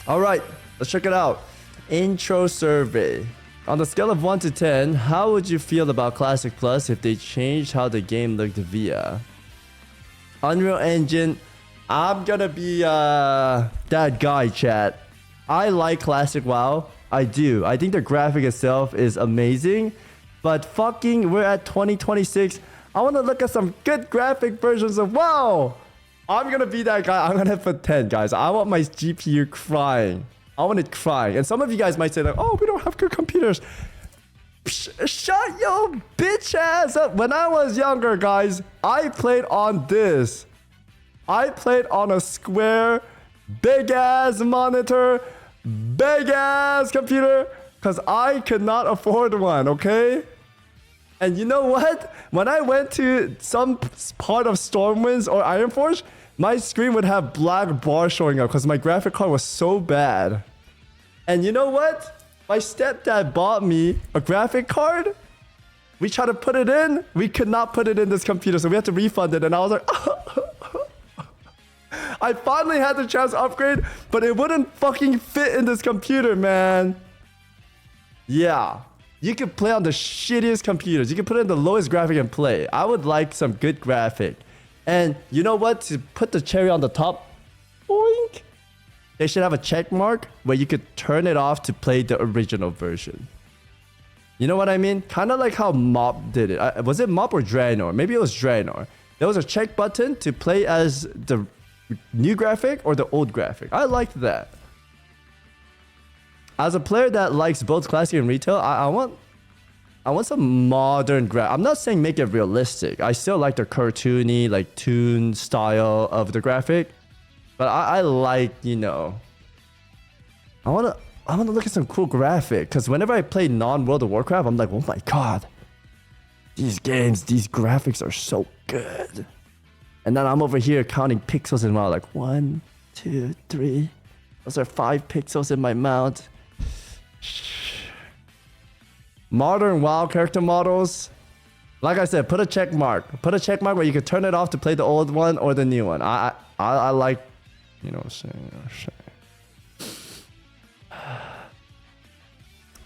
All right, let's check it out. Intro survey. On the scale of 1 to 10, how would you feel about Classic Plus if they changed how the game looked via Unreal Engine? I'm gonna be that guy, chat. I like Classic WoW. I do. I think the graphic itself is amazing. But fucking, we're at 2026. I want to look at some good graphic versions of WoW. I'm gonna be that guy. I'm gonna put 10, guys. I want my GPU crying. I want it crying. And some of you guys might say like, oh, we don't have good computers. Shut your bitch ass up. When I was younger, guys, I played on this. I played on a square, big ass monitor, big ass computer, because I could not afford one, okay? And you know what? When I went to some part of Stormwinds or Ironforge, my screen would have black bars showing up because my graphic card was so bad. And you know what? My stepdad bought me a graphic card. We tried to put it in. We could not put it in this computer, so we had to refund it. And I was like, I finally had the chance to upgrade, but it wouldn't fucking fit in this computer, man. Yeah. You could play on the shittiest computers. You can put in the lowest graphic and play. I would like some good graphic. And you know what? To put the cherry on the top, boink, they should have a check mark where you could turn it off to play the original version. You know what I mean? Kind of like how Mob did it. Was it Mob or Draenor? Maybe it was Draenor. There was a check button to play as the new graphic or the old graphic. I liked that. As a player that likes both classic and retail, I want some modern graphics. I'm not saying make it realistic. I still like the cartoony, like toon style of the graphic. But I like, you know, I wanna look at some cool graphic. Because whenever I play non-World of Warcraft, I'm like, oh my god. These games, these graphics are so good. And then I'm over here counting pixels in my like 1, 2, 3. Those are 5 pixels in my mount. Modern WoW character models. Like I said, put a check mark. Put a check mark where you can turn it off to play the old one or the new one. I like, you know what I'm saying.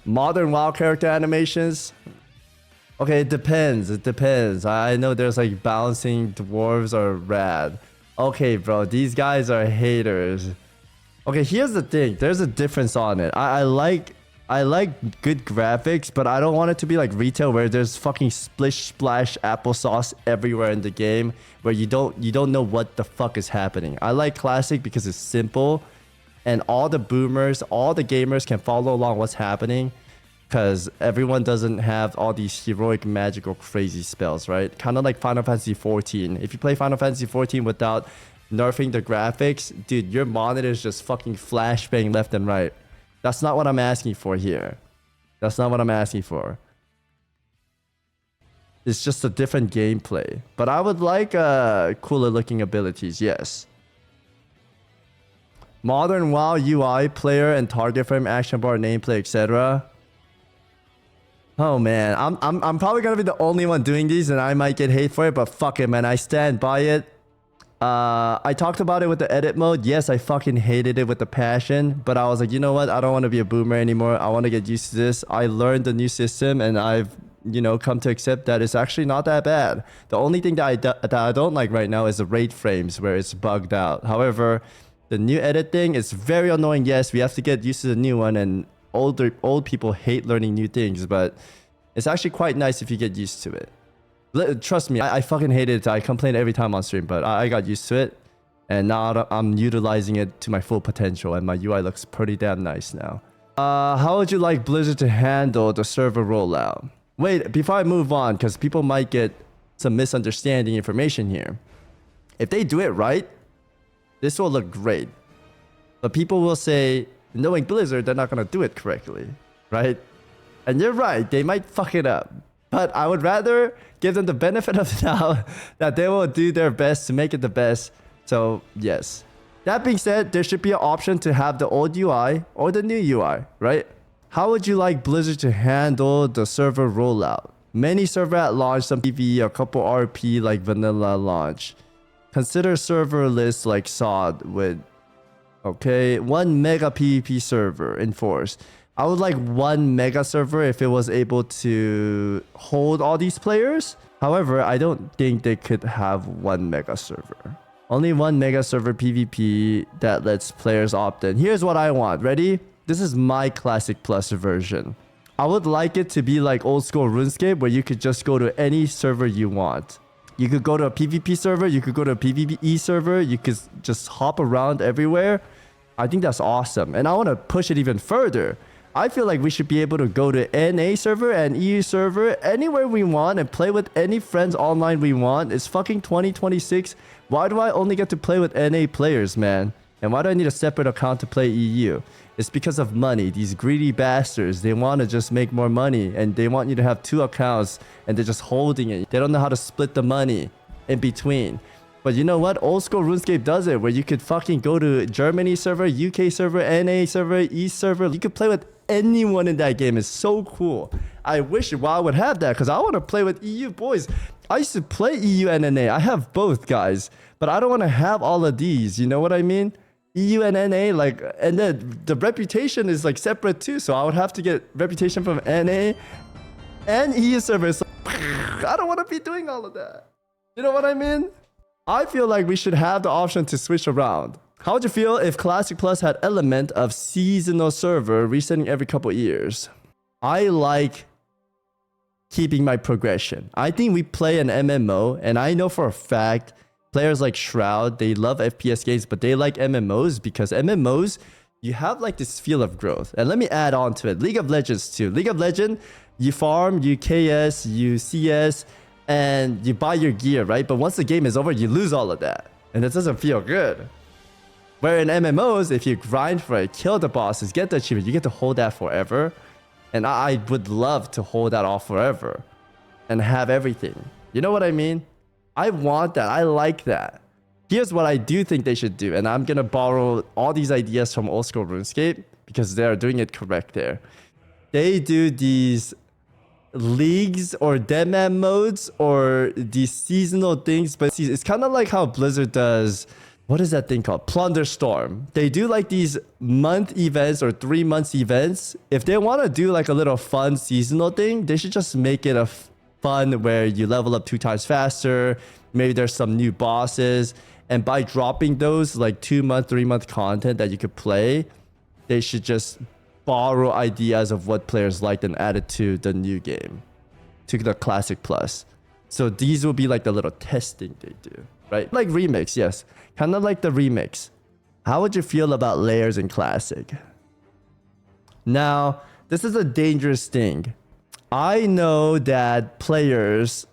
Modern WoW character animations. Okay, it depends. It depends. I know there's like bouncing dwarves are rad. Okay, bro, these guys are haters. Okay, here's the thing. There's a difference on it. I like good graphics, but I don't want it to be like retail where there's fucking splish splash applesauce everywhere in the game where you don't know what the fuck is happening. I like classic because it's simple and all the boomers, all the gamers can follow along what's happening because everyone doesn't have all these heroic magical crazy spells, right? Kind of like Final Fantasy 14. If you play Final Fantasy 14 without nerfing the graphics, dude, your monitor is just fucking flashbang left and right. That's not what I'm asking for here. That's not what I'm asking for. It's just a different gameplay. But I would like cooler looking abilities, yes. Modern WoW UI, player and target frame, action bar, nameplate, etc. Oh man, I'm probably gonna be the only one doing these and I might get hate for it, but fuck it, man. I stand by it. I talked about it with the edit mode. Yes, I fucking hated it with the passion, but I was like, you know what? I don't want to be a boomer anymore. I want to get used to this. I learned the new system and I've, you know, come to accept that it's actually not that bad. The only thing that I don't like right now is the rate frames where it's bugged out. However, the new edit thing is very annoying. Yes, we have to get used to the new one and old people hate learning new things, but it's actually quite nice if you get used to it. Trust me, I fucking hated it. I complain every time on stream, but I got used to it. And now I'm utilizing it to my full potential and my UI looks pretty damn nice now. How would you like Blizzard to handle the server rollout? Wait, before I move on, because people might get some misunderstanding information here. If they do it right, this will look great. But people will say, knowing Blizzard, they're not going to do it correctly, right? And you're right, they might fuck it up. But I would rather give them the benefit of the doubt that they will do their best to make it the best. So, yes. That being said, there should be an option to have the old UI or the new UI, right? How would you like Blizzard to handle the server rollout? Many server at launch, some PvE, a couple RP like vanilla launch. Consider server lists like SOD with Okay, 1 mega PvP server enforced. I would like 1 mega server if it was able to hold all these players. However, I don't think they could have 1 mega server. Only 1 mega server PvP that lets players opt in. Here's what I want. Ready? This is my Classic Plus version. I would like it to be like old school RuneScape where you could just go to any server you want. You could go to a PvP server, you could go to a PvE server, you could just hop around everywhere. I think that's awesome. And I want to push it even further. I feel like we should be able to go to NA server and EU server anywhere we want and play with any friends online we want. It's fucking 2026. Why do I only get to play with NA players, man? And why do I need a separate account to play EU? It's because of money. These greedy bastards, they want to just make more money and they want you to have 2 accounts and they're just holding it. They don't know how to split the money in between. But you know what? Old school RuneScape does it where you could fucking go to Germany server, UK server, NA server, East server. You could play with anyone in that game. It's so cool. I wish WoW would have that because I want to play with EU boys. I used to play EU and NA. I have both, guys. But I don't want to have all of these. You know what I mean? EU and NA, like, and then the reputation is like separate too. So I would have to get reputation from NA and EU servers. So, I don't want to be doing all of that. You know what I mean? I feel like we should have the option to switch around. How would you feel if Classic Plus had element of seasonal server resetting every couple years? I like keeping my progression. I think we play an MMO, and I know for a fact players like Shroud, they love FPS games, but they like MMOs because MMOs, you have like this feel of growth. And let me add on to it. League of Legends too. League of Legends, you farm, you KS, you CS, and you buy your gear, right? But once the game is over, you lose all of that. And it doesn't feel good. Where in MMOs, if you grind for it, kill the bosses, get the achievement, you get to hold that forever. And I would love to hold that off forever and have everything. You know what I mean? I want that. I like that. Here's what I do think they should do. And I'm going to borrow all these ideas from old school RuneScape because they're doing it correct there. They do these leagues or deadman modes or these seasonal things, but it's kind of like how Blizzard does, what is that thing called? Plunder Storm. They do like these month events or 3 months events. If they want to do like a little fun seasonal thing, they should just make it a fun where you level up 2 times faster. Maybe there's some new bosses, and by dropping those like 2-month, 3-month content that you could play, they should just borrow ideas of what players liked and add it to the new game, to the Classic Plus. So these will be like the little testing they do, right? Like remix, yes. Kind of like the remix. How would you feel about layers in Classic? Now, this is a dangerous thing. I know that players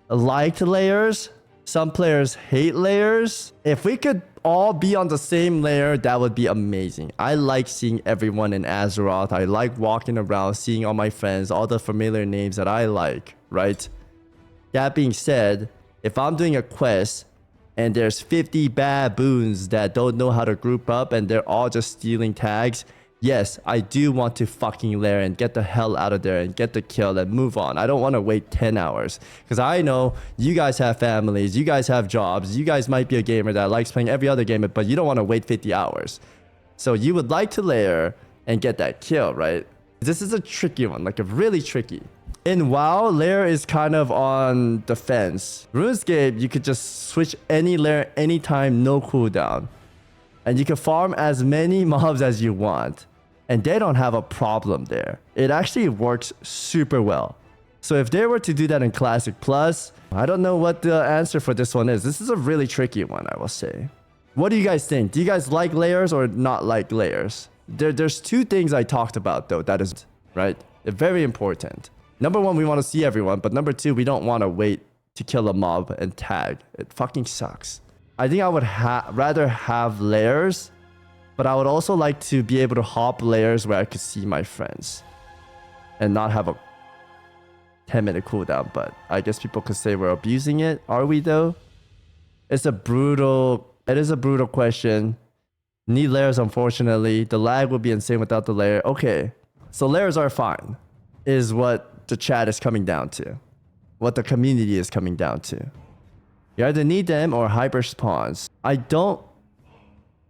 like layers. Some players hate layers. If we could all be on the same layer, that would be amazing. I like seeing everyone in Azeroth. I like walking around, seeing all my friends, all the familiar names that I like, right? That being said, if I'm doing a quest and there's 50 baboons that don't know how to group up and they're all just stealing tags, yes, I do want to fucking lair and get the hell out of there and get the kill and move on. I don't want to wait 10 hours because I know you guys have families, you guys have jobs, you guys might be a gamer that likes playing every other game, but you don't want to wait 50 hours. So you would like to lair and get that kill, right? This is a tricky one, like a really tricky. In WoW, lair is kind of on the fence. RuneScape, you could just switch any lair anytime, no cooldown. And you can farm as many mobs as you want. And they don't have a problem there. It actually works super well. So if they were to do that in Classic Plus, I don't know what the answer for this one is. This is a really tricky one, I will say. What do you guys think? Do you guys like layers or not like layers? There's 2 things I talked about though, that is, right? They're very important. Number 1, we want to see everyone. But number 2, we don't want to wait to kill a mob and tag. It fucking sucks. I think I would rather have layers, but I would also like to be able to hop layers where I could see my friends and not have a 10-minute cooldown. But I guess people could say we're abusing it. Are we though? It is a brutal question. Need layers, unfortunately. The lag would be insane without the layer. Okay, so layers are fine, is what the chat is coming down to. What the community is coming down to. You either need them or hyper spawns. I don't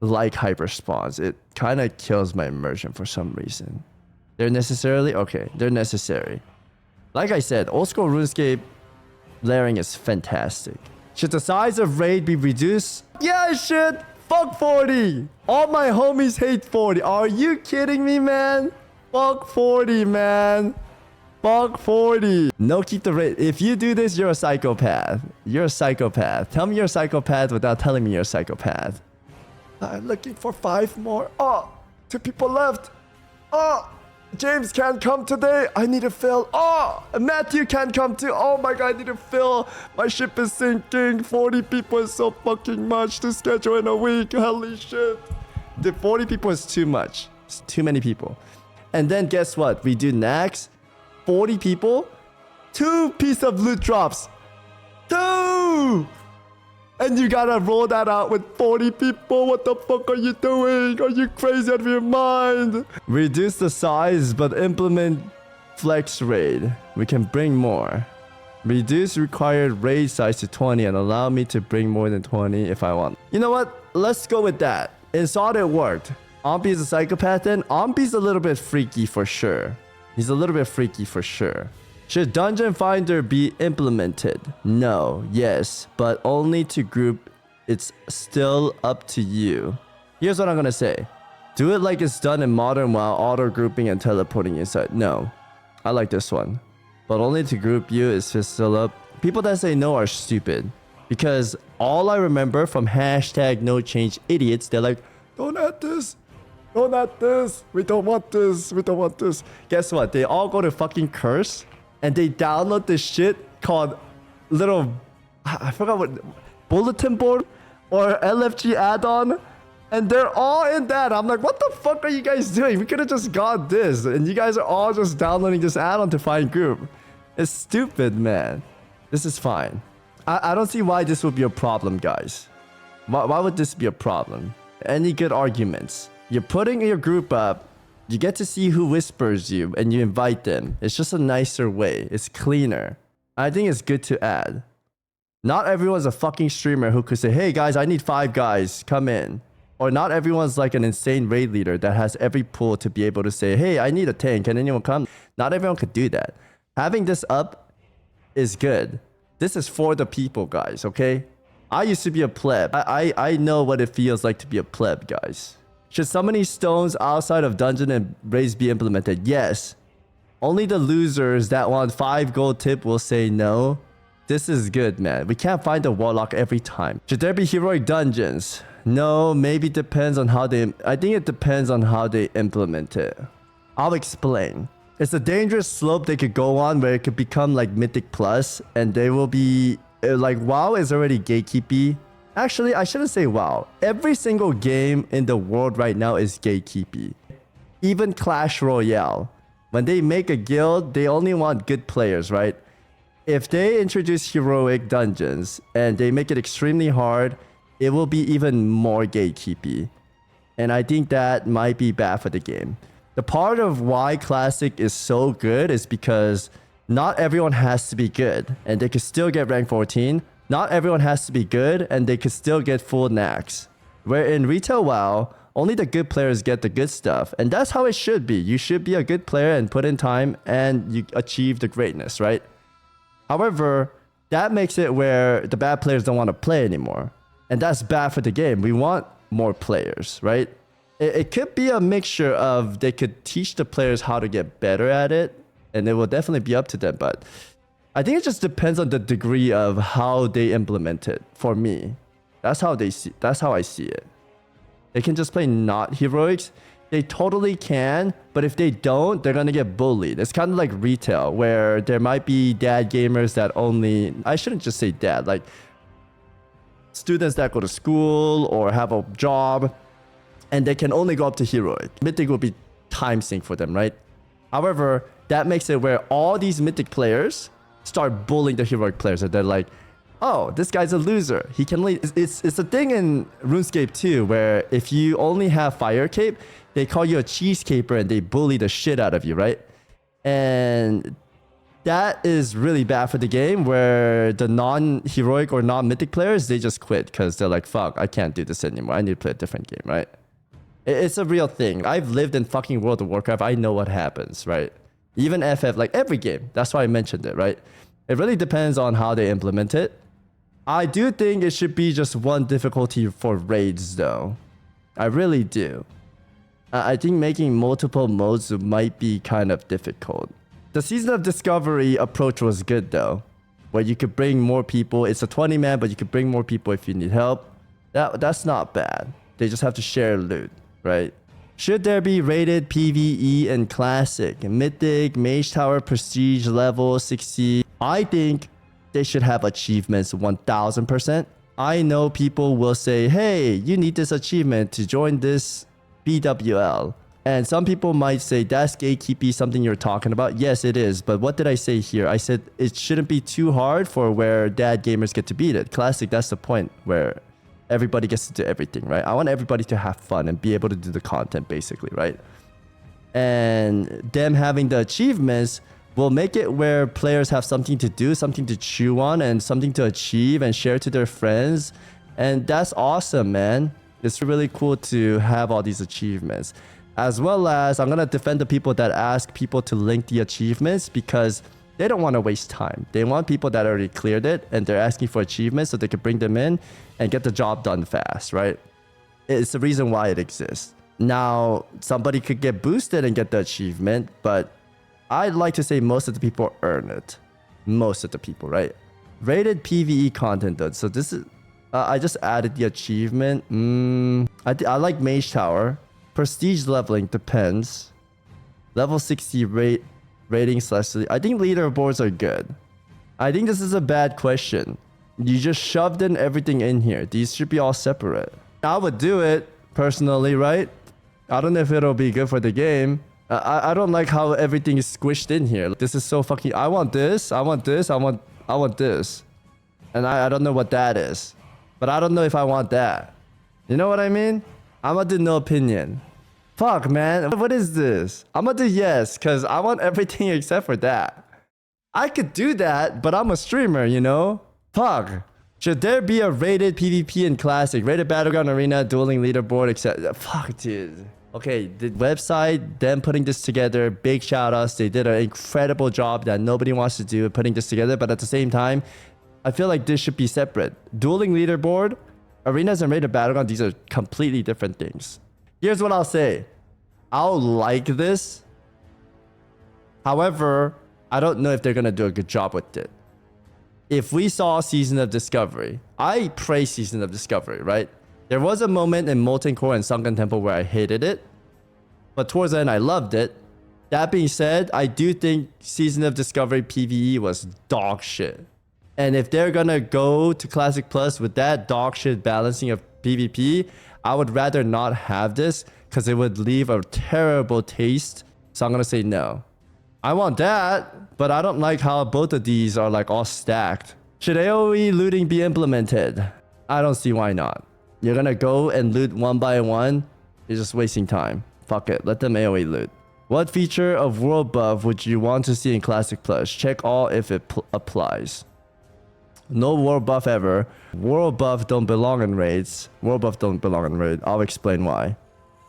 like hyper spawns. It kind of kills my immersion for some reason. They're necessarily? Okay, they're necessary. Like I said, old school RuneScape layering is fantastic. Should the size of raid be reduced? Yeah, it should. Fuck 40. All my homies hate 40. Are you kidding me, man? Fuck 40, man. Fuck 40. No, keep the raid. If you do this, you're a psychopath. You're a psychopath. Tell me you're a psychopath without telling me you're a psychopath. I'm looking for 5 more. Oh, 2 people left. Oh, James can't come today. I need to fill. Oh, Matthew can't come too. Oh my god, I need to fill. My ship is sinking. 40 people is so fucking much to schedule in a week. Holy shit. The 40 people is too much. It's too many people. And then guess what? We do next. 40 people. 2 pieces of loot drops. 2! And you gotta roll that out with 40 people. What the fuck are you doing? Are you crazy out of your mind? Reduce the size, but implement flex raid. We can bring more. Reduce required raid size to 20 and allow me to bring more than 20 if I want. You know what? Let's go with that. In SOD it worked. Ompi is a psychopath then. Ompi's a little bit freaky for sure. He's a little bit freaky for sure. Should Dungeon Finder be implemented? No, yes, but only to group. It's still up to you. Here's what I'm gonna say. Do it like it's done in Modern WoW, auto-grouping and teleporting inside. No, I like this one. But only to group you is just still up. People that say no are stupid. Because all I remember from hashtag no change idiots, they're like, don't add this. Don't add this. We don't want this. We don't want this. Guess what? They all go to fucking Curse. And they download this shit called I forgot what, bulletin board or LFG add-on. And they're all in that. I'm like, what the fuck are you guys doing? We could have just got this. And you guys are all just downloading this add-on to find group. It's stupid, man. This is fine. I don't see why this would be a problem, guys. Why would this be a problem? Any good arguments? You're putting your group up. You get to see who whispers you and you invite them. It's just a nicer way. It's cleaner. I think it's good to add. Not everyone's a fucking streamer who could say, hey guys, I need 5 guys, come in. Or not everyone's like an insane raid leader that has every pool to be able to say, hey, I need a tank, can anyone come? Not everyone could do that. Having this up is good. This is for the people, guys, okay? I used to be a pleb. I know what it feels like to be a pleb, guys. Should summoning stones outside of dungeon and raids be implemented? Yes. Only the losers that want 5 gold tip will say no. This is good, man. We can't find a warlock every time. Should there be heroic dungeons? No, maybe depends on how they... I think it depends on how they implement it. I'll explain. It's a dangerous slope they could go on where it could become like Mythic Plus and they will be... Like WoW is already gatekeepy. Actually, I shouldn't say WoW. Every single game in the world right now is gatekeepy. Even Clash Royale. When they make a guild, they only want good players, right? If they introduce heroic dungeons and they make it extremely hard, it will be even more gatekeepy. And I think that might be bad for the game. The part of why Classic is so good is because not everyone has to be good and they could still get rank 14. Not everyone has to be good and they could still get full knacks. Where in retail WoW, only the good players get the good stuff. And that's how it should be. You should be a good player and put in time and you achieve the greatness, right? However, that makes it where the bad players don't want to play anymore. And that's bad for the game. We want more players, right? It could be a mixture of they could teach the players how to get better at it. And it will definitely be up to them. But I think it just depends on the degree of how they implement it. For me, that's how I see it. They can just play not heroics. They totally can, but if they don't, they're gonna get bullied. It's kind of like retail, where there might be dad gamers that only... I shouldn't just say dad, like students that go to school or have a job, and they can only go up to heroic. Mythic will be time sink for them, right? However, that makes it where all these mythic players start bullying the heroic players, and they're like, oh, this guy's a loser. He can lead. It's a thing in RuneScape too, where if you only have Fire Cape, they call you a cheese caper and they bully the shit out of you, right? And that is really bad for the game, where the non-heroic or non-mythic players, they just quit because they're like, fuck, I can't do this anymore. I need to play a different game, right? It's a real thing. I've lived in fucking World of Warcraft. I know what happens, right? Even FF, like every game. That's why I mentioned it, right? It really depends on how they implement it. I do think it should be just one difficulty for raids, though. I really do. I think making multiple modes might be kind of difficult. The Season of Discovery approach was good, though, where you could bring more people. It's a 20-man, but you could bring more people if you need help. That's not bad. They just have to share loot, right? Should there be rated PvE and Classic, Mythic, Mage Tower, Prestige, Level 60? I think they should have achievements 1000%. I know people will say, hey, you need this achievement to join this BWL. And some people might say, that's gatekeeping, something you're talking about. Yes, it is. But what did I say here? I said it shouldn't be too hard for where dad gamers get to beat it. Classic, that's the point, where everybody gets to do everything, right? I want everybody to have fun and be able to do the content, basically, right? And them having the achievements will make it where players have something to do, something to chew on, and something to achieve and share to their friends. And that's awesome, man. It's really cool to have all these achievements. As well as, I'm going to defend the people that ask people to link the achievements, because they don't want to waste time. They want people that already cleared it, and they're asking for achievements so they can bring them in and get the job done fast, right? It's the reason why it exists. Now, somebody could get boosted and get the achievement, but I'd like to say most of the people earn it. Most of the people, right? Rated PvE content, though. So this is... I just added the achievement. I like Mage Tower. Prestige leveling depends. Level 60 rating slash... I think leaderboards are good. I think this is a bad question. You just shoved in everything in here. These should be all separate. I would do it personally, right? I don't know if it'll be good for the game. I don't like how everything is squished in here. This is so fucking... I want this. I want this. I want this. And I don't know what that is. But I don't know if I want that. You know what I mean? I'm gonna do no opinion. Fuck, man. What is this? I'm gonna do yes, because I want everything except for that. I could do that, but I'm a streamer, you know? Fuck. Should there be a rated PvP and Classic, rated Battleground Arena, dueling leaderboard, etc.? Fuck, dude. Okay, the website, them putting this together, big shout outs. They did an incredible job that nobody wants to do putting this together, but at the same time, I feel like this should be separate. Dueling leaderboard, arenas and rated battleground, these are completely different things. Here's what I'll say. I'll like this. However, I don't know if they're going to do a good job with it. If we saw Season of Discovery, I praise Season of Discovery, right? There was a moment in Molten Core and Sunken Temple where I hated it. But towards the end, I loved it. That being said, I do think Season of Discovery PvE was dog shit. And if they're gonna go to Classic Plus with that dog shit balancing of PvP, I would rather not have this, because it would leave a terrible taste. So I'm gonna say no. I want that, but I don't like how both of these are like all stacked. Should AoE looting be implemented? I don't see why not. You're gonna go and loot one by one? You're just wasting time. Fuck it, let them AoE loot. What feature of World Buff would you want to see in Classic Plus? Check all if it applies. No world buff ever. World buff don't belong in raids. World buff don't belong in raid. I'll explain why.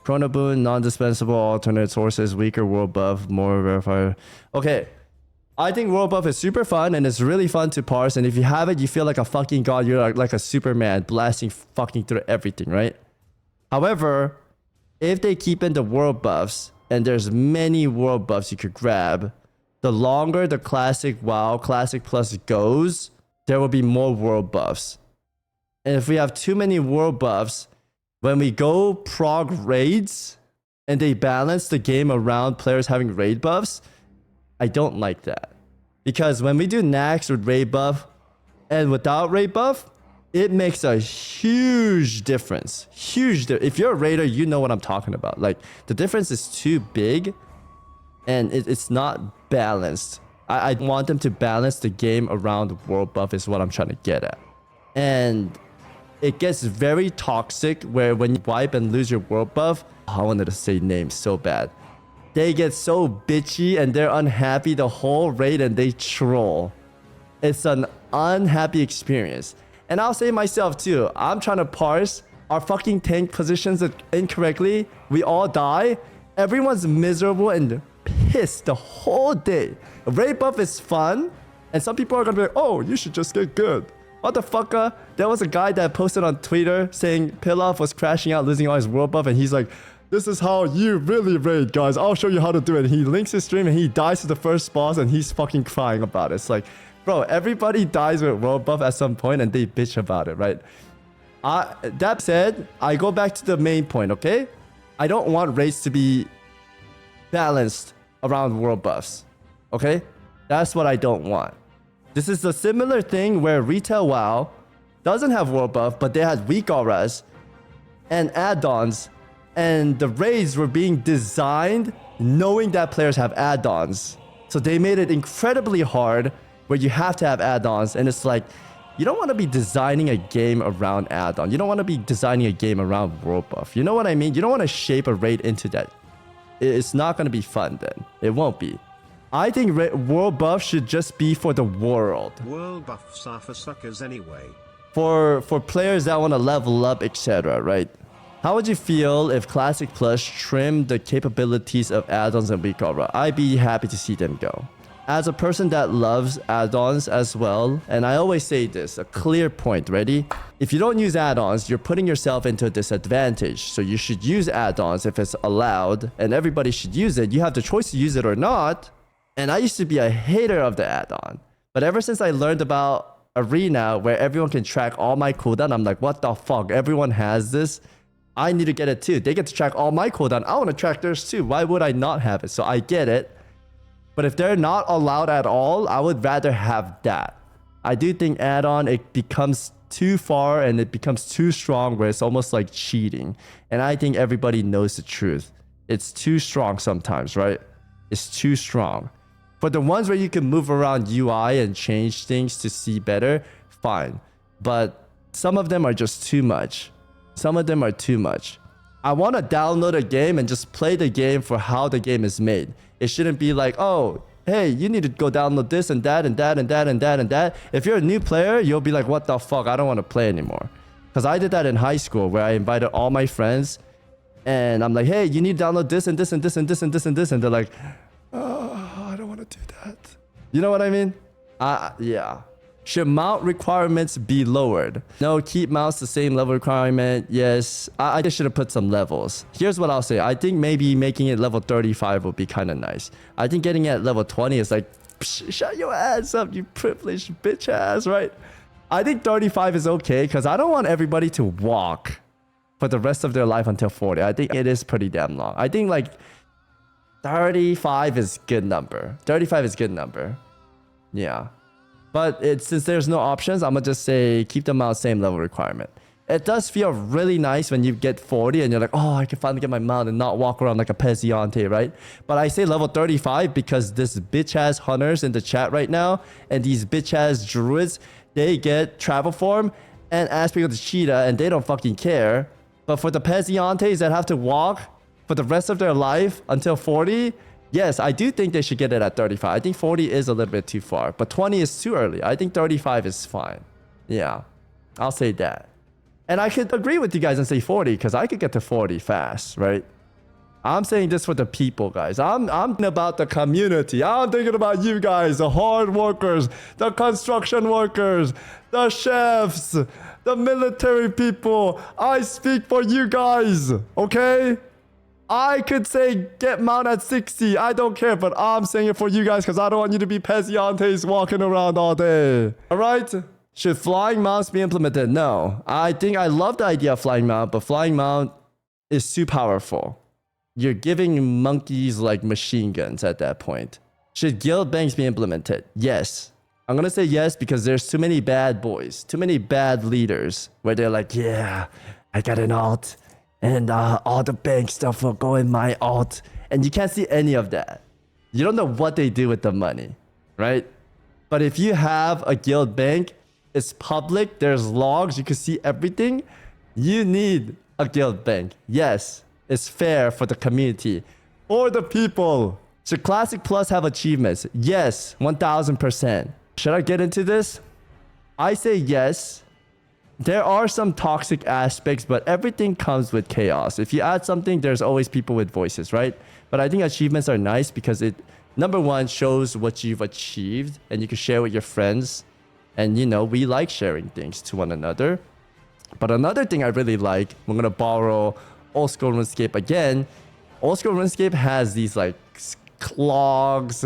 Chrono boon, non-dispensable alternate sources, weaker world buff, more verifier. Okay. I think world buff is super fun and it's really fun to parse. And if you have it, you feel like a fucking god. You're like a Superman blasting fucking through everything, right? However, if they keep in the world buffs, and there's many world buffs you could grab, the longer the Classic WoW Classic Plus goes, there will be more world buffs. And if we have too many world buffs, when we go prog raids and they balance the game around players having raid buffs, I don't like that. Because when we do Nax with raid buff and without raid buff, it makes a huge difference. If you're a raider, you know what I'm talking about. Like, the difference is too big and it's not balanced. I want them to balance the game around world buff is what I'm trying to get at. And it gets very toxic where when you wipe and lose your world buff, I wanted to say names so bad. they get so bitchy and they're unhappy the whole raid and they troll. It's an unhappy experience. And I'll say myself too, I'm trying to parse our fucking tank positions incorrectly. We all die. Everyone's miserable and pissed the whole day. Raid buff is fun. And some people are gonna be like, oh, you should just get good. Motherfucker, there was a guy that posted on Twitter saying Pilaf was crashing out, losing all his world buff, and he's like, this is how you really raid, guys. I'll show you how to do it. And he links his stream and he dies to the first boss and he's fucking crying about it. It's like, bro, everybody dies with world buff at some point and they bitch about it, right? That said, I go back to the main point, okay? I don't want raids to be balanced around world buffs, okay? That's what I don't want. This is a similar thing where retail WoW doesn't have world buff, but they had weak auras and add-ons, and the raids were being designed knowing that players have add-ons. So they made it incredibly hard where you have to have add-ons, and it's like, you don't want to be designing a game around add-on. You don't want to be designing a game around world buff. You know what I mean? You don't want to shape a raid into that. It's not going to be fun then. It won't be. I think world buff should just be for the world. World buffs are for suckers anyway. For players that want to level up, etc., right? How would you feel if Classic Plus trimmed the capabilities of add-ons and weak aura? I'd be happy to see them go. As a person that loves add-ons as well, and I always say this, a clear point, ready? If you don't use add-ons, you're putting yourself into a disadvantage. So you should use add-ons if it's allowed, and everybody should use it. You have the choice to use it or not. And I used to be a hater of the add-on. But ever since I learned about Arena, where everyone can track all my cooldown, I'm like, what the fuck? Everyone has this. I need to get it too. They get to track all my cooldown. I want to track theirs too. Why would I not have it? So I get it. But if they're not allowed at all, I would rather have that. I do think add-on, it becomes too far and it becomes too strong where it's almost like cheating. And I think everybody knows the truth. It's too strong sometimes, right? It's too strong. For the ones where you can move around UI and change things to see better, fine. But some of them are just too much. Some of them are too much. I want to download a game and just play the game for how the game is made. It shouldn't be like, oh, hey, you need to go download this and that and that and that and that and that. If you're a new player, you'll be like, what the fuck? I don't want to play anymore. Because I did that in high school where I invited all my friends and I'm like, hey, you need to download this and this and this and this and this and this. And they're like, oh, I don't want to do that. You know what I mean? Yeah. Should mount requirements be lowered? No, keep mounts the same level requirement. Yes, I just should have put some levels. Here's what I'll say. I think maybe making it level 35 would be kind of nice. I think getting it at level 20 is like, shut your ass up, you privileged bitch ass, right? I think 35 is okay because I don't want everybody to walk for the rest of their life until 40. I think it is pretty damn long. I think like 35 is good number. 35 is good number. Yeah. But since there's no options, I'm going to just say keep them out same level requirement. It does feel really nice when you get 40 and you're like, oh, I can finally get my mount and not walk around like a peasante, right? But I say level 35 because this bitch-ass hunters in the chat right now and these bitch-ass druids, they get travel form and aspect of the cheetah and they don't fucking care. But for the pesantes that have to walk for the rest of their life until 40... yes, I do think they should get it at 35. I think 40 is a little bit too far, but 20 is too early. I think 35 is fine. Yeah, I'll say that. And I could agree with you guys and say 40 because I could get to 40 fast, right? I'm saying this for the people, guys. I'm thinking about the community. I'm thinking about you guys, the hard workers, the construction workers, the chefs, the military people. I speak for you guys, okay? I could say get mount at 60. I don't care, but I'm saying it for you guys because I don't want you to be pesantes walking around all day. All right? Should flying mounts be implemented? No. I think I love the idea of flying mount, but flying mount is too powerful. You're giving monkeys like machine guns at that point. Should guild banks be implemented? Yes. I'm going to say yes because there's too many bad boys, too many bad leaders where they're like, yeah, I got an alt. And all the bank stuff will go in my alt. And you can't see any of that. You don't know what they do with the money, right? But if you have a guild bank, it's public, there's logs, you can see everything. You need a guild bank. Yes, it's fair for the community. For the people. Should Classic Plus have achievements? Yes, 1000%. Should I get into this? I say yes. There are some toxic aspects, but everything comes with chaos. If you add something, there's always people with voices, right? But I think achievements are nice because it, number one, shows what you've achieved and you can share with your friends. And, you know, we like sharing things to one another. But another thing I really like, we're going to borrow Old School RuneScape again. Old School RuneScape has these like clogs,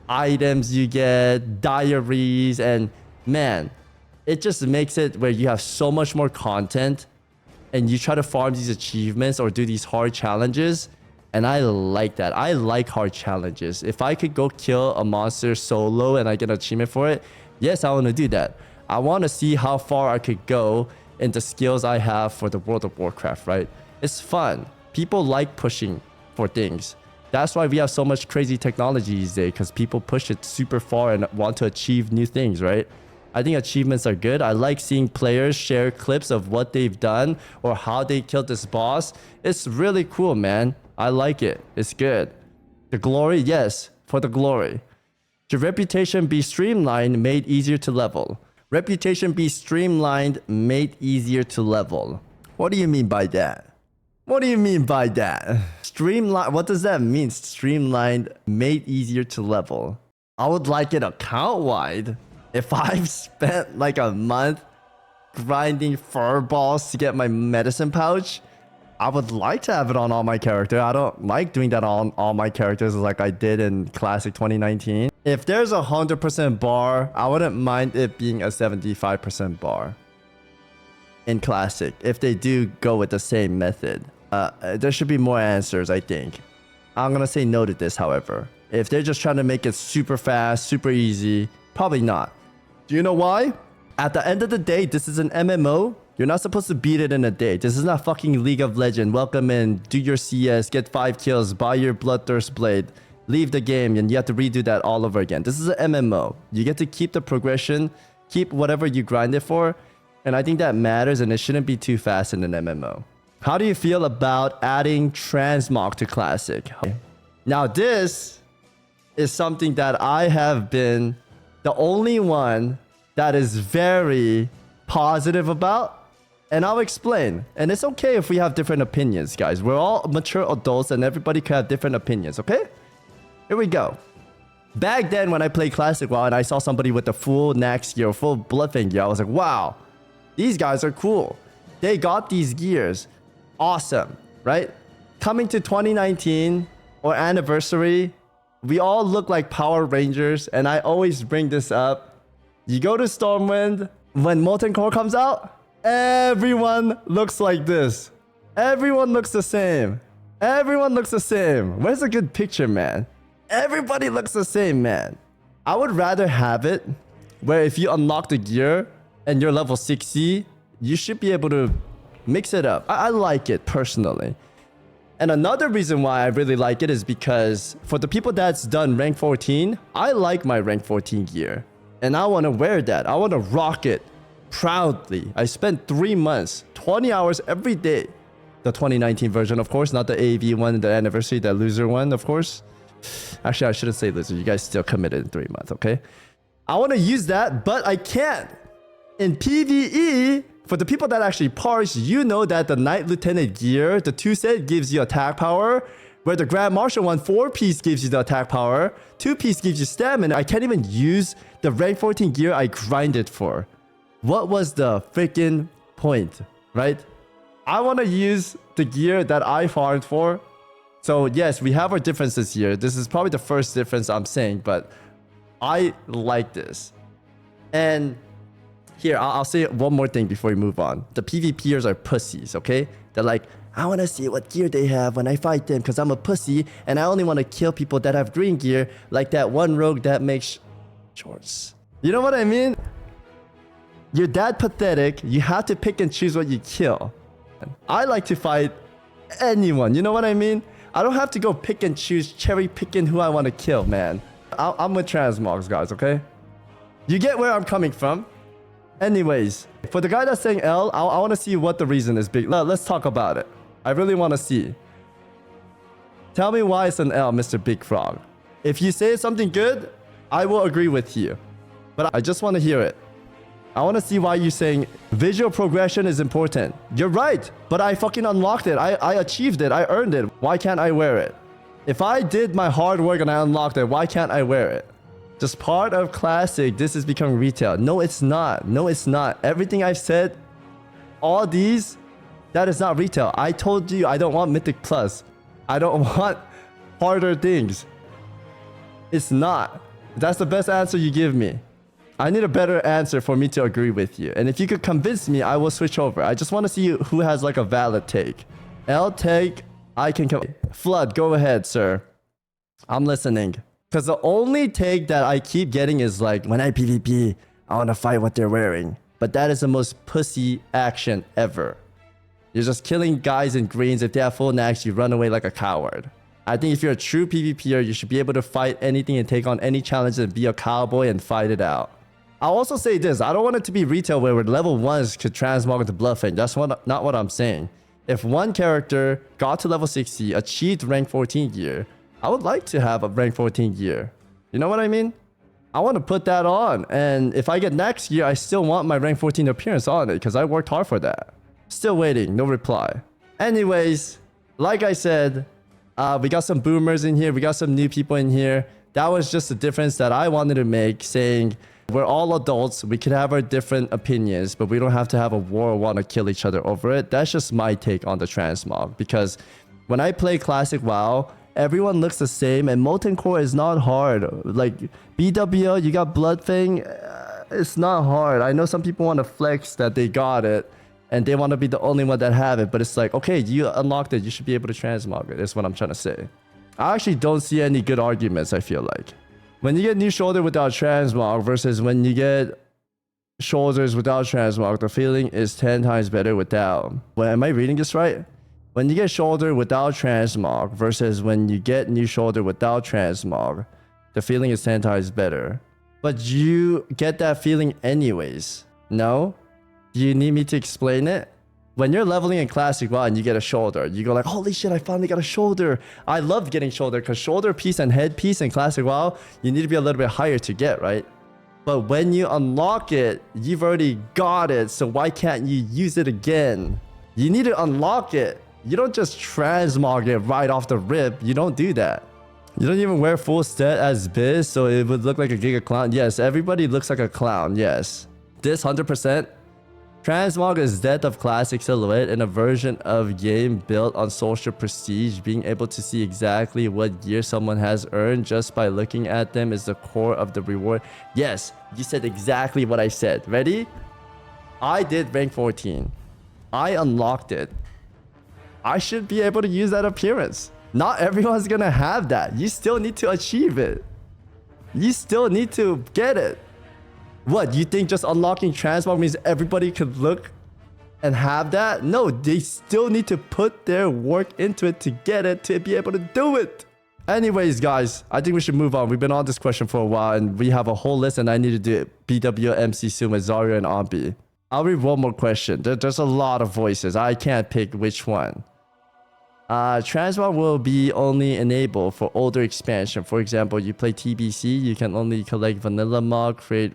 items you get, diaries, and man, it just makes it where you have so much more content and you try to farm these achievements or do these hard challenges. And I like that. I like hard challenges. If I could go kill a monster solo and I get an achievement for it, yes, I want to do that. I want to see how far I could go in the skills I have for the World of Warcraft, right? It's fun. People like pushing for things. That's why we have so much crazy technology these days, because people push it super far and want to achieve new things, right? I think achievements are good. I like seeing players share clips of what they've done or how they killed this boss. It's really cool, man. I like it. It's good. The glory, yes, for the glory. Should reputation be streamlined, made easier to level? Reputation be streamlined, made easier to level. What do you mean by that? What do you mean by that? Streamline, what does that mean? Streamlined, made easier to level. I would like it account-wide. If I've spent like a month grinding fur balls to get my medicine pouch, I would like to have it on all my characters. I don't like doing that on all my characters like I did in Classic 2019. If there's a 100% bar, I wouldn't mind it being a 75% bar in Classic. If they do go with the same method, there should be more answers, I think. I'm gonna say no to this, however. If they're just trying to make it super fast, super easy, probably not. Do you know why? At the end of the day, this is an MMO. You're not supposed to beat it in a day. This is not fucking League of Legends. Welcome in, do your CS, get 5 kills, buy your Bloodthirst Blade, leave the game, and you have to redo that all over again. This is an MMO. You get to keep the progression, keep whatever you grind it for, and I think that matters, and it shouldn't be too fast in an MMO. How do you feel about adding Transmog to Classic? Now this is something that I have been the only one that is very positive about, and I'll explain. And it's okay if we have different opinions, guys. We're all mature adults and everybody can have different opinions, okay? Here we go. Back then when I played Classic WoW and I saw somebody with the full Nax gear, full Bloodfang gear, I was like, wow, these guys are cool. They got these gears. Awesome, right? Coming to 2019 or anniversary, we all look like Power Rangers, and I always bring this up. You go to Stormwind, when Molten Core comes out, everyone looks like this. Everyone looks the same. Everyone looks the same. Where's a good picture, man? Everybody looks the same, man. I would rather have it where if you unlock the gear and you're level 60, you should be able to mix it up. I like it personally. And another reason why I really like it is because for the people that's done rank 14, I like my rank 14 gear. And I want to wear that. I want to rock it proudly. I spent 3 months, 20 hours every day. The 2019 version, of course, not the AV one, the anniversary, the loser one, of course. Actually, I shouldn't say loser. You guys still committed in 3 months, okay? I want to use that, but I can't. In PvE, for the people that actually parse, you know that the Knight Lieutenant gear, the 2-set gives you attack power, where the Grand Marshal one 4-piece gives you the attack power, 2-piece gives you stamina. I can't even use the rank 14 gear I grinded for. What was the freaking point, right? I want to use the gear that I farmed for. So yes, we have our differences here. This is probably the first difference I'm saying, but I like this. And here, I'll say one more thing before we move on. The PvPers are pussies, okay? They're like, I want to see what gear they have when I fight them because I'm a pussy and I only want to kill people that have green gear, like that one rogue that makes shorts. You know what I mean? You're that pathetic. You have to pick and choose what you kill. I like to fight anyone. You know what I mean? I don't have to go pick and choose, cherry picking who I want to kill, man. I'm with Transmogs, guys, okay? You get where I'm coming from. Anyways, for the guy that's saying L, I want to see what the reason is. Let's talk about it. I really want to see. Tell me why it's an L, Mr. Big Frog. If you say something good, I will agree with you. But I just want to hear it. I want to see why you're saying visual progression is important. You're right, but I fucking unlocked it. I achieved it. I earned it. Why can't I wear it? If I did my hard work and I unlocked it, why can't I wear it? Just part of classic. This is becoming retail. No, it's not. No, it's not. Everything I've said, all these, that is not retail. I told you I don't want Mythic Plus. I don't want harder things. It's not. That's the best answer you give me. I need a better answer for me to agree with you. And if you could convince me, I will switch over. I just want to see who has like a valid take. L take, I can come. Flood, go ahead, sir. I'm listening. Because the only take that I keep getting is like, when I PvP, I want to fight what they're wearing. But that is the most pussy action ever. You're just killing guys in greens. If they have full nags, you run away like a coward. I think if you're a true PvPer, you should be able to fight anything and take on any challenge and be a cowboy and fight it out. I'll also say this. I don't want it to be retail where level 1s could transmog into bluffing. That's not what I'm saying. If one character got to level 60, achieved rank 14 gear, I would like to have a rank 14 gear. You know what I mean? I want to put that on. And if I get next year, I still want my rank 14 appearance on it because I worked hard for that. Still waiting. No reply. Anyways, like I said, we got some boomers in here. We got some new people in here. That was just the difference that I wanted to make, saying we're all adults. We could have our different opinions, but we don't have to have a war or want to kill each other over it. That's just my take on the transmog. Because when I play Classic WoW, everyone looks the same, and Molten Core is not hard. Like BWO, you got Bloodfang. It's not hard. I know some people want to flex that they got it, and they want to be the only one that have it. But it's like, okay, you unlocked it. You should be able to transmog it. That's what I'm trying to say. I actually don't see any good arguments, I feel like. When you get new shoulder without transmog versus when you get shoulders without transmog, the feeling is 10 times better without. Well, am I reading this right? When you get shoulder without transmog versus when you get new shoulder without transmog, the feeling is 10 times better. But you get that feeling anyways. No? Do you need me to explain it? When you're leveling in Classic WoW and you get a shoulder, you go like, holy shit, I finally got a shoulder. I love getting shoulder because shoulder piece and head piece in Classic WoW, you need to be a little bit higher to get, right? But when you unlock it, you've already got it, so why can't you use it again? You need to unlock it. You don't just transmog it right off the rip. You don't do that. You don't even wear full set as Biz, so it would look like a Giga Clown. Yes, everybody looks like a clown, yes. This 100%. Transmog is death of classic silhouette and a version of game built on social prestige. Being able to see exactly what gear someone has earned just by looking at them is the core of the reward. Yes, you said exactly what I said. Ready? I did rank 14. I unlocked it. I should be able to use that appearance. Not everyone's gonna have that. You still need to achieve it. You still need to get it. What, you think just unlocking transmog means everybody could look and have that? No, they still need to put their work into it to get it, to be able to do it. Anyways, guys, I think we should move on. We've been on this question for a while, and we have a whole list, and I need to do BWMC soon with Zarya and Ambi. I'll read one more question. There's a lot of voices. I can't pick which one. Transmog will be only enabled for older expansion. For example, you play TBC, you can only collect vanilla mog, create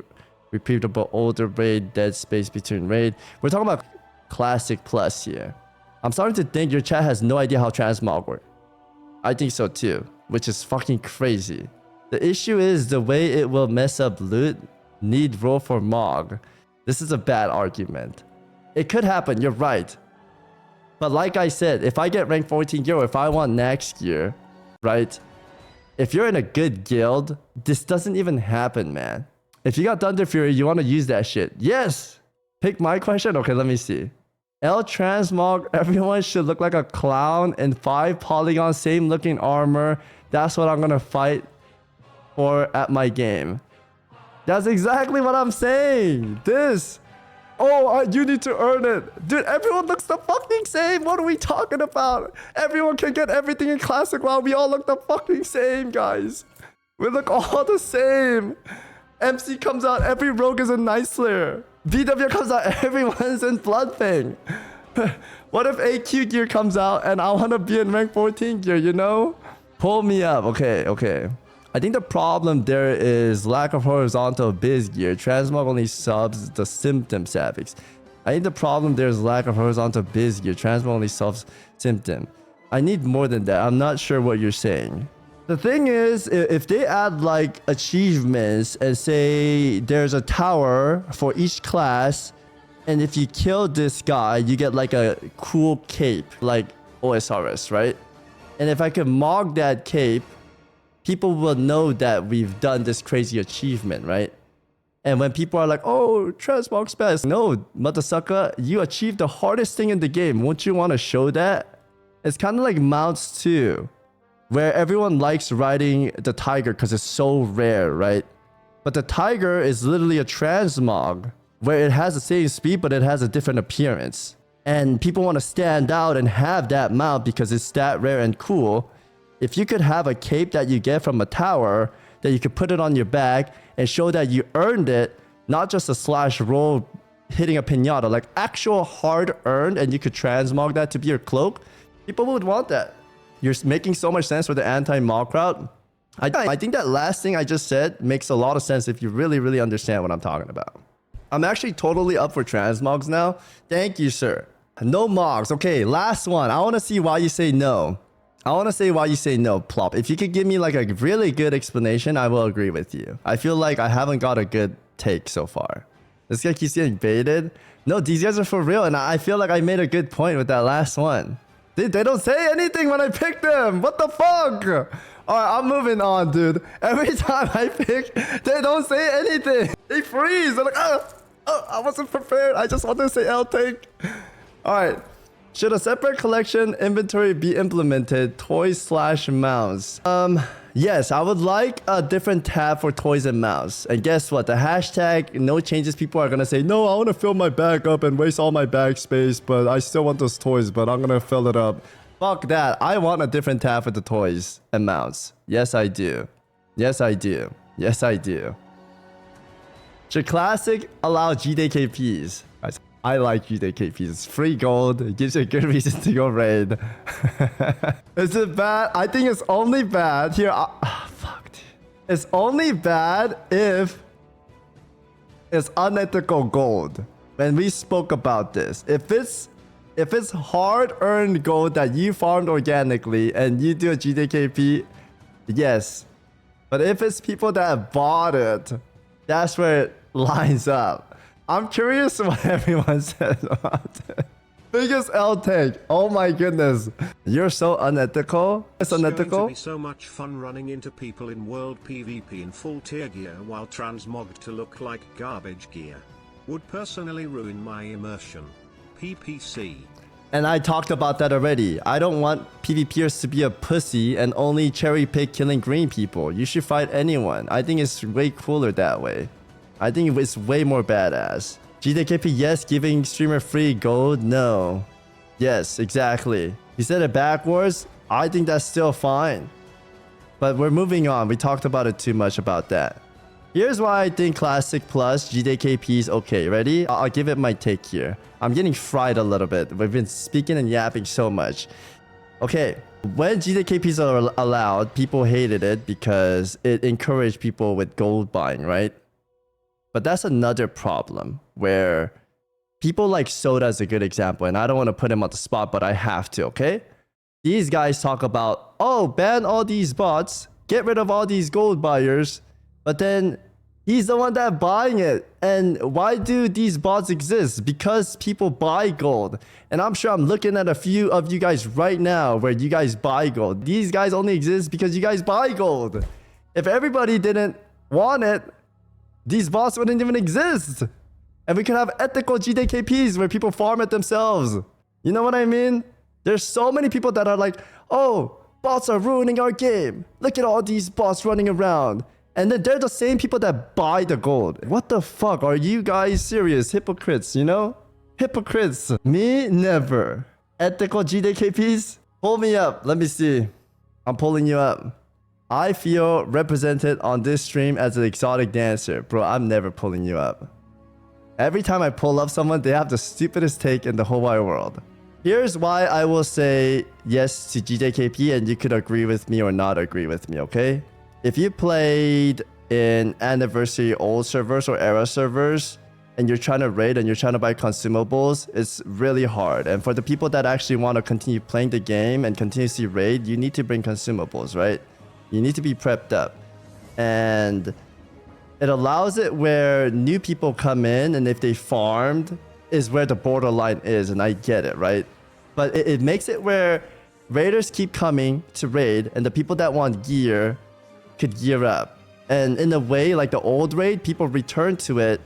repeatable older raid, dead space between raid. We're talking about Classic Plus here. I'm starting to think your chat has no idea how transmog works. I think so too, which is fucking crazy. The issue is the way it will mess up loot. Need roll for mog. This is a bad argument. It could happen, you're right. But like I said, if I get rank 14 gear or if I want next year, right? If you're in a good guild, this doesn't even happen, man. If you got Thunder Fury, you want to use that shit. Yes! Pick my question? Okay, let me see. L Transmog, everyone should look like a clown in 5 polygon, same looking armor. That's what I'm going to fight for at my game. That's exactly what I'm saying. This. Oh, you need to earn it. Dude, everyone looks the fucking same. What are we talking about? Everyone can get everything in Classic WoW. We all look the fucking same, guys. We look all the same. MC comes out, every rogue is a Night Slayer. BW comes out, everyone's in Bloodfang. What if AQ gear comes out and I want to be in rank 14 gear, you know? Pull me up. Okay, okay. I think the problem there is lack of horizontal biz gear. Transmog only subs the symptom suffix. I think the problem there is lack of horizontal biz gear. Transmog only subs symptom. I need more than that. I'm not sure what you're saying. The thing is, if they add like achievements and say there's a tower for each class, and if you kill this guy, you get like a cool cape, like OSRS, right? And if I could mog that cape, people will know that we've done this crazy achievement, right? And when people are like, oh, Transmog's best. No, Matasuka, you achieved the hardest thing in the game. Won't you want to show that? It's kind of like mounts too, where everyone likes riding the tiger because it's so rare, right? But the tiger is literally a transmog where it has the same speed, but it has a different appearance. And people want to stand out and have that mount because it's that rare and cool. If you could have a cape that you get from a tower that you could put it on your back and show that you earned it, not just a slash roll hitting a pinata, like actual hard earned, and you could transmog that to be your cloak, people would want that. You're making so much sense for the anti-mog crowd. I think that last thing I just said makes a lot of sense if you really, really understand what I'm talking about. I'm actually totally up for transmogs now. Thank you, sir. No mogs. Okay, last one. I want to see why you say no. I want to say why you say no, Plop. If you could give me like a really good explanation, I will agree with you. I feel like I haven't got a good take so far. This guy keeps getting baited. No, these guys are for real, and I feel like I made a good point with that last one. They don't say anything when I pick them. What the fuck? All right, I'm moving on, dude. Every time I pick, they don't say anything. They freeze. They're like, oh, I wasn't prepared. I just wanted to say L-take. All right. Should a separate collection inventory be implemented? Toys/mouse. Yes, I would like a different tab for toys and mouse. And guess what? The hashtag no changes, people are gonna say, no, I want to fill my bag up and waste all my bag space, but I still want those toys, but I'm gonna fill it up. Fuck that. I want a different tab for the toys and mouse. Yes, I do. Yes, I do. Yes, I do. Should Classic allow GDKPs? I like GDKPs. It's free gold. It gives you a good reason to go raid. Is it bad? I think it's only bad. Here, fuck, dude. It's only bad if it's unethical gold. When we spoke about this, if it's hard-earned gold that you farmed organically and you do a GDKP, yes. But if it's people that bought it, that's where it lines up. I'm curious what everyone says about it. Biggest L-take. Oh my goodness. You're so unethical. It's unethical. It's going to be so much fun running into people in world PvP in full tier gear while transmogged to look like garbage gear. Would personally ruin my immersion. PPC. And I talked about that already. I don't want PvPers to be a pussy and only cherry pick killing green people. You should fight anyone. I think it's way cooler that way. I think it's way more badass. GDKP, yes. Giving streamer free gold, no. Yes, exactly. He said it backwards. I think that's still fine. But we're moving on. We talked about it too much about that. Here's why I think Classic Plus GDKP is okay. Ready? I'll give it my take here. I'm getting fried a little bit. We've been speaking and yapping so much. Okay. When GDKPs are allowed, people hated it because it encouraged people with gold buying, right? But that's another problem where people like Soda is a good example, and I don't want to put him on the spot, but I have to, okay? These guys talk about, oh, ban all these bots, get rid of all these gold buyers, but then he's the one that buying it. And why do these bots exist? Because people buy gold. And I'm sure I'm looking at a few of you guys right now where you guys buy gold. These guys only exist because you guys buy gold. If everybody didn't want it, these bots wouldn't even exist. And we could have ethical GDKPs where people farm it themselves. You know what I mean? There's so many people that are like, oh, bots are ruining our game. Look at all these bots running around. And then they're the same people that buy the gold. What the fuck? Are you guys serious? Hypocrites, you know? Hypocrites. Me? Never. Ethical GDKPs? Pull me up. Let me see. I'm pulling you up. I feel represented on this stream as an exotic dancer. Bro, I'm never pulling you up. Every time I pull up someone, they have the stupidest take in the whole wide world. Here's why I will say yes to GDKP, and you could agree with me or not agree with me, okay? If you played in anniversary old servers or era servers, and you're trying to raid and you're trying to buy consumables, it's really hard. And for the people that actually want to continue playing the game and continuously raid, you need to bring consumables, right? You need to be prepped up. And it allows it where new people come in, and if they farmed, is where the borderline is, and I get it, right? But it makes it where raiders keep coming to raid, and the people that want gear could gear up. And in a way, like the old raid, people return to it,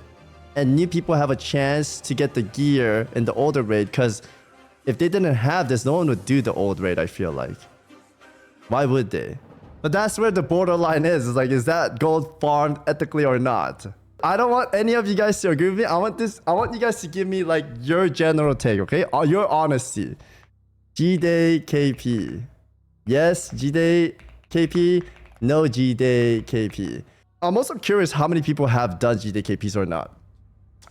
and new people have a chance to get the gear in the older raid, because if they didn't have this, no one would do the old raid, I feel like. Why would they? But that's where the borderline is. It's like, is that gold farmed ethically or not? I don't want any of you guys to agree with me. I want you guys to give me like your general take, okay? Your honesty. GDKP. Yes, GDKP. No GDKP. I'm also curious how many people have done GDKPs or not.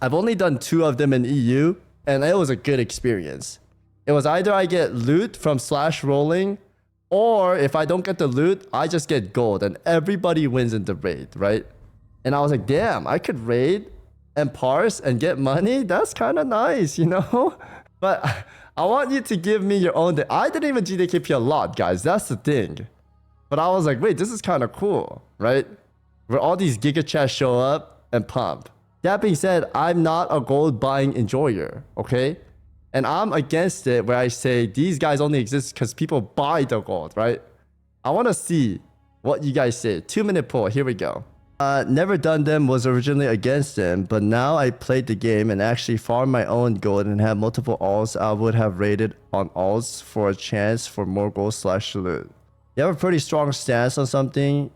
I've only done 2 of them in EU, and it was a good experience. It was either I get loot from slash rolling, or if I don't get the loot, I just get gold, and everybody wins in the raid, right? And I was like, damn, I could raid and parse and get money? That's kind of nice, you know? But I want you to give me your own... I didn't even GDKP a lot, guys. That's the thing. But I was like, wait, this is kind of cool, right? Where all these giga chats show up and pump. That being said, I'm not a gold buying enjoyer, okay? And I'm against it where I say these guys only exist because people buy the gold, right? I want to see what you guys say. 2-minute poll. Here we go. Never done them, was originally against them, but now I played the game and actually farmed my own gold and have multiple alts. I would have raided on alts for a chance for more gold / loot. You have a pretty strong stance on something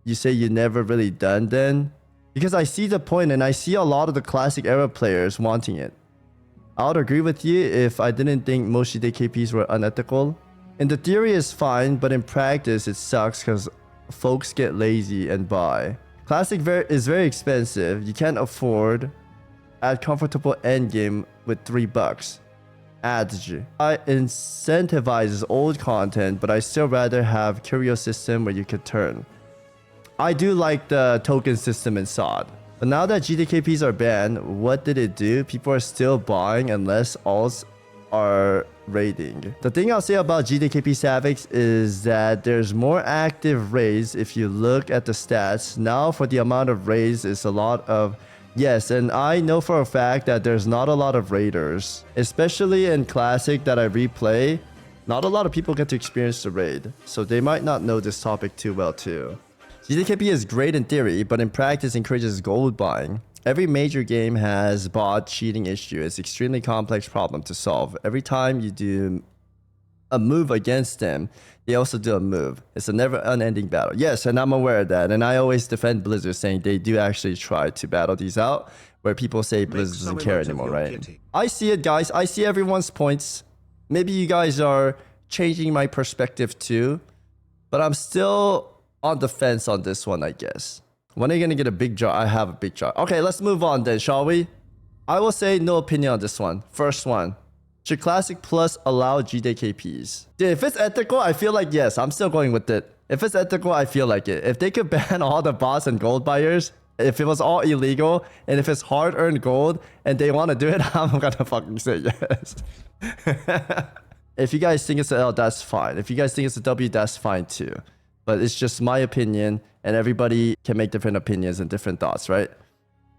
you say you never really done then? Because I see the point, and I see a lot of the classic era players wanting it. I would agree with you if I didn't think most GDKPs were unethical. In the theory it's fine, but in practice it sucks because folks get lazy and buy. Classic is very expensive. You can't afford a comfortable endgame with $3. Add-ons. I incentivizes old content, but I still rather have curio system where you could turn. I do like the token system in SOD. But now that GDKPs are banned, what did it do? People are still buying unless alts are raiding. The thing I'll say about GDKP Savix is that there's more active raids if you look at the stats. Now for the amount of raids is a lot of... Yes, and I know for a fact that there's not a lot of raiders. Especially in Classic that I replay, not a lot of people get to experience the raid. So they might not know this topic too well too. GDKP is great in theory, but in practice encourages gold buying. Every major game has bot cheating issue. It's an extremely complex problem to solve. Every time you do a move against them, they also do a move. It's a never unending battle. Yes, and I'm aware of that. And I always defend Blizzard saying they do actually try to battle these out, where people say Blizzard doesn't care anymore, right? Kitty. I see it, guys. I see everyone's points. Maybe you guys are changing my perspective too, but I'm still on the fence on this one, I guess. When are you gonna get a big jar? I have a big jar. Okay, let's move on then, shall we? I will say no opinion on this one. First one. Should Classic Plus allow GDKPs? Dude, if it's ethical, I feel like yes. I'm still going with it. If it's ethical, I feel like it. If they could ban all the bots and gold buyers, if it was all illegal, and if it's hard-earned gold, and they want to do it, I'm gonna fucking say yes. If you guys think it's an L, that's fine. If you guys think it's a W, that's fine too. But it's just my opinion, and everybody can make different opinions and different thoughts, right?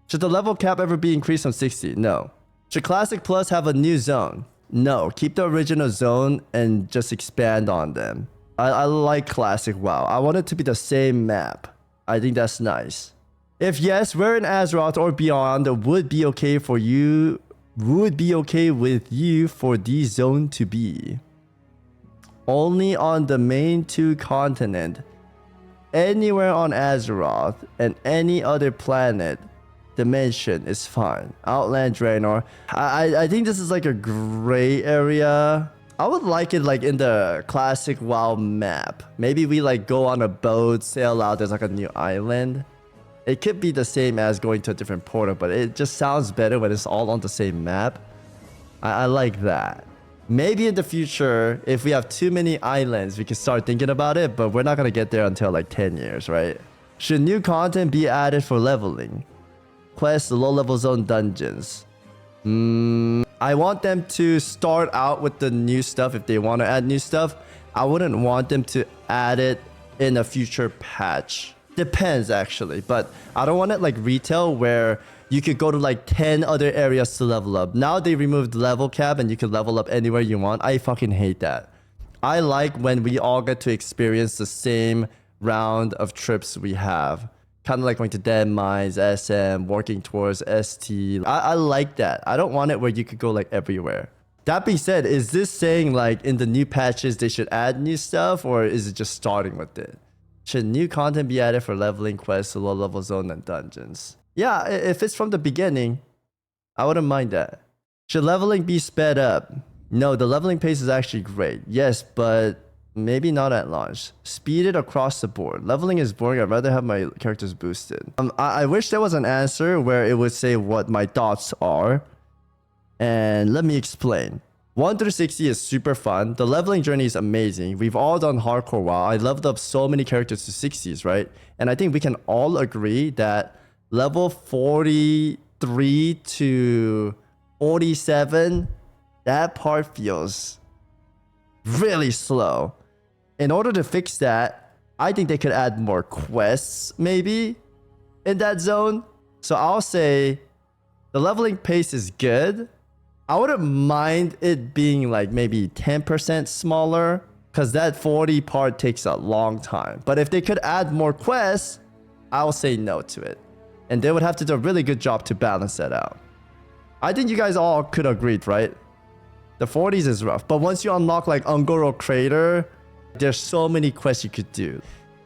Should the level cap ever be increased from 60? No. Should Classic Plus have a new zone? No. Keep the original zone and just expand on them. I like Classic WoW. I want it to be the same map. I think that's nice. If yes, where in Azeroth or beyond would be okay for you, would be okay with you for the zone to be? Only on the main 2 continent. Anywhere on Azeroth and any other planet dimension is fine. Outland Draenor. I think this is like a gray area. I would like it like in the classic WoW map. Maybe we like go on a boat, sail out, there's like a new island. It could be the same as going to a different portal, but it just sounds better when it's all on the same map. I like that. Maybe in the future, if we have too many islands, we can start thinking about it, but we're not gonna get there until like 10 years, right? Should new content be added for leveling? Quests, low-level zone dungeons. I want them to start out with the new stuff if they want to add new stuff. I wouldn't want them to add it in a future patch. Depends actually, but I don't want it like retail where you could go to like 10 other areas to level up. Now they removed level cap and you can level up anywhere you want. I fucking hate that. I like when we all get to experience the same round of trips we have. Kind of like going to dead mines, SM, working towards ST. I like that. I don't want it where you could go like everywhere. That being said, is this saying like in the new patches they should add new stuff, or is it just starting with it? Should new content be added for leveling quests, low level zone, and dungeons? Yeah, if it's from the beginning, I wouldn't mind that. Should leveling be sped up? No, the leveling pace is actually great. Yes, but maybe not at launch. Speed it across the board. Leveling is boring. I'd rather have my characters boosted. I wish there was an answer where it would say what my thoughts are. And let me explain. 1 through 60 is super fun. The leveling journey is amazing. We've all done hardcore WoW. I leveled up so many characters to 60s, right? And I think we can all agree that level 43 to 47, that part feels really slow. In order to fix that, I think they could add more quests maybe in that zone. So I'll say the leveling pace is good. I wouldn't mind it being like maybe 10% smaller because that 40 part takes a long time. But if they could add more quests, I'll say no to it. And they would have to do a really good job to balance that out. I think you guys all could agree, right? The 40s is rough. But once you unlock like Ungoro Crater, there's so many quests you could do.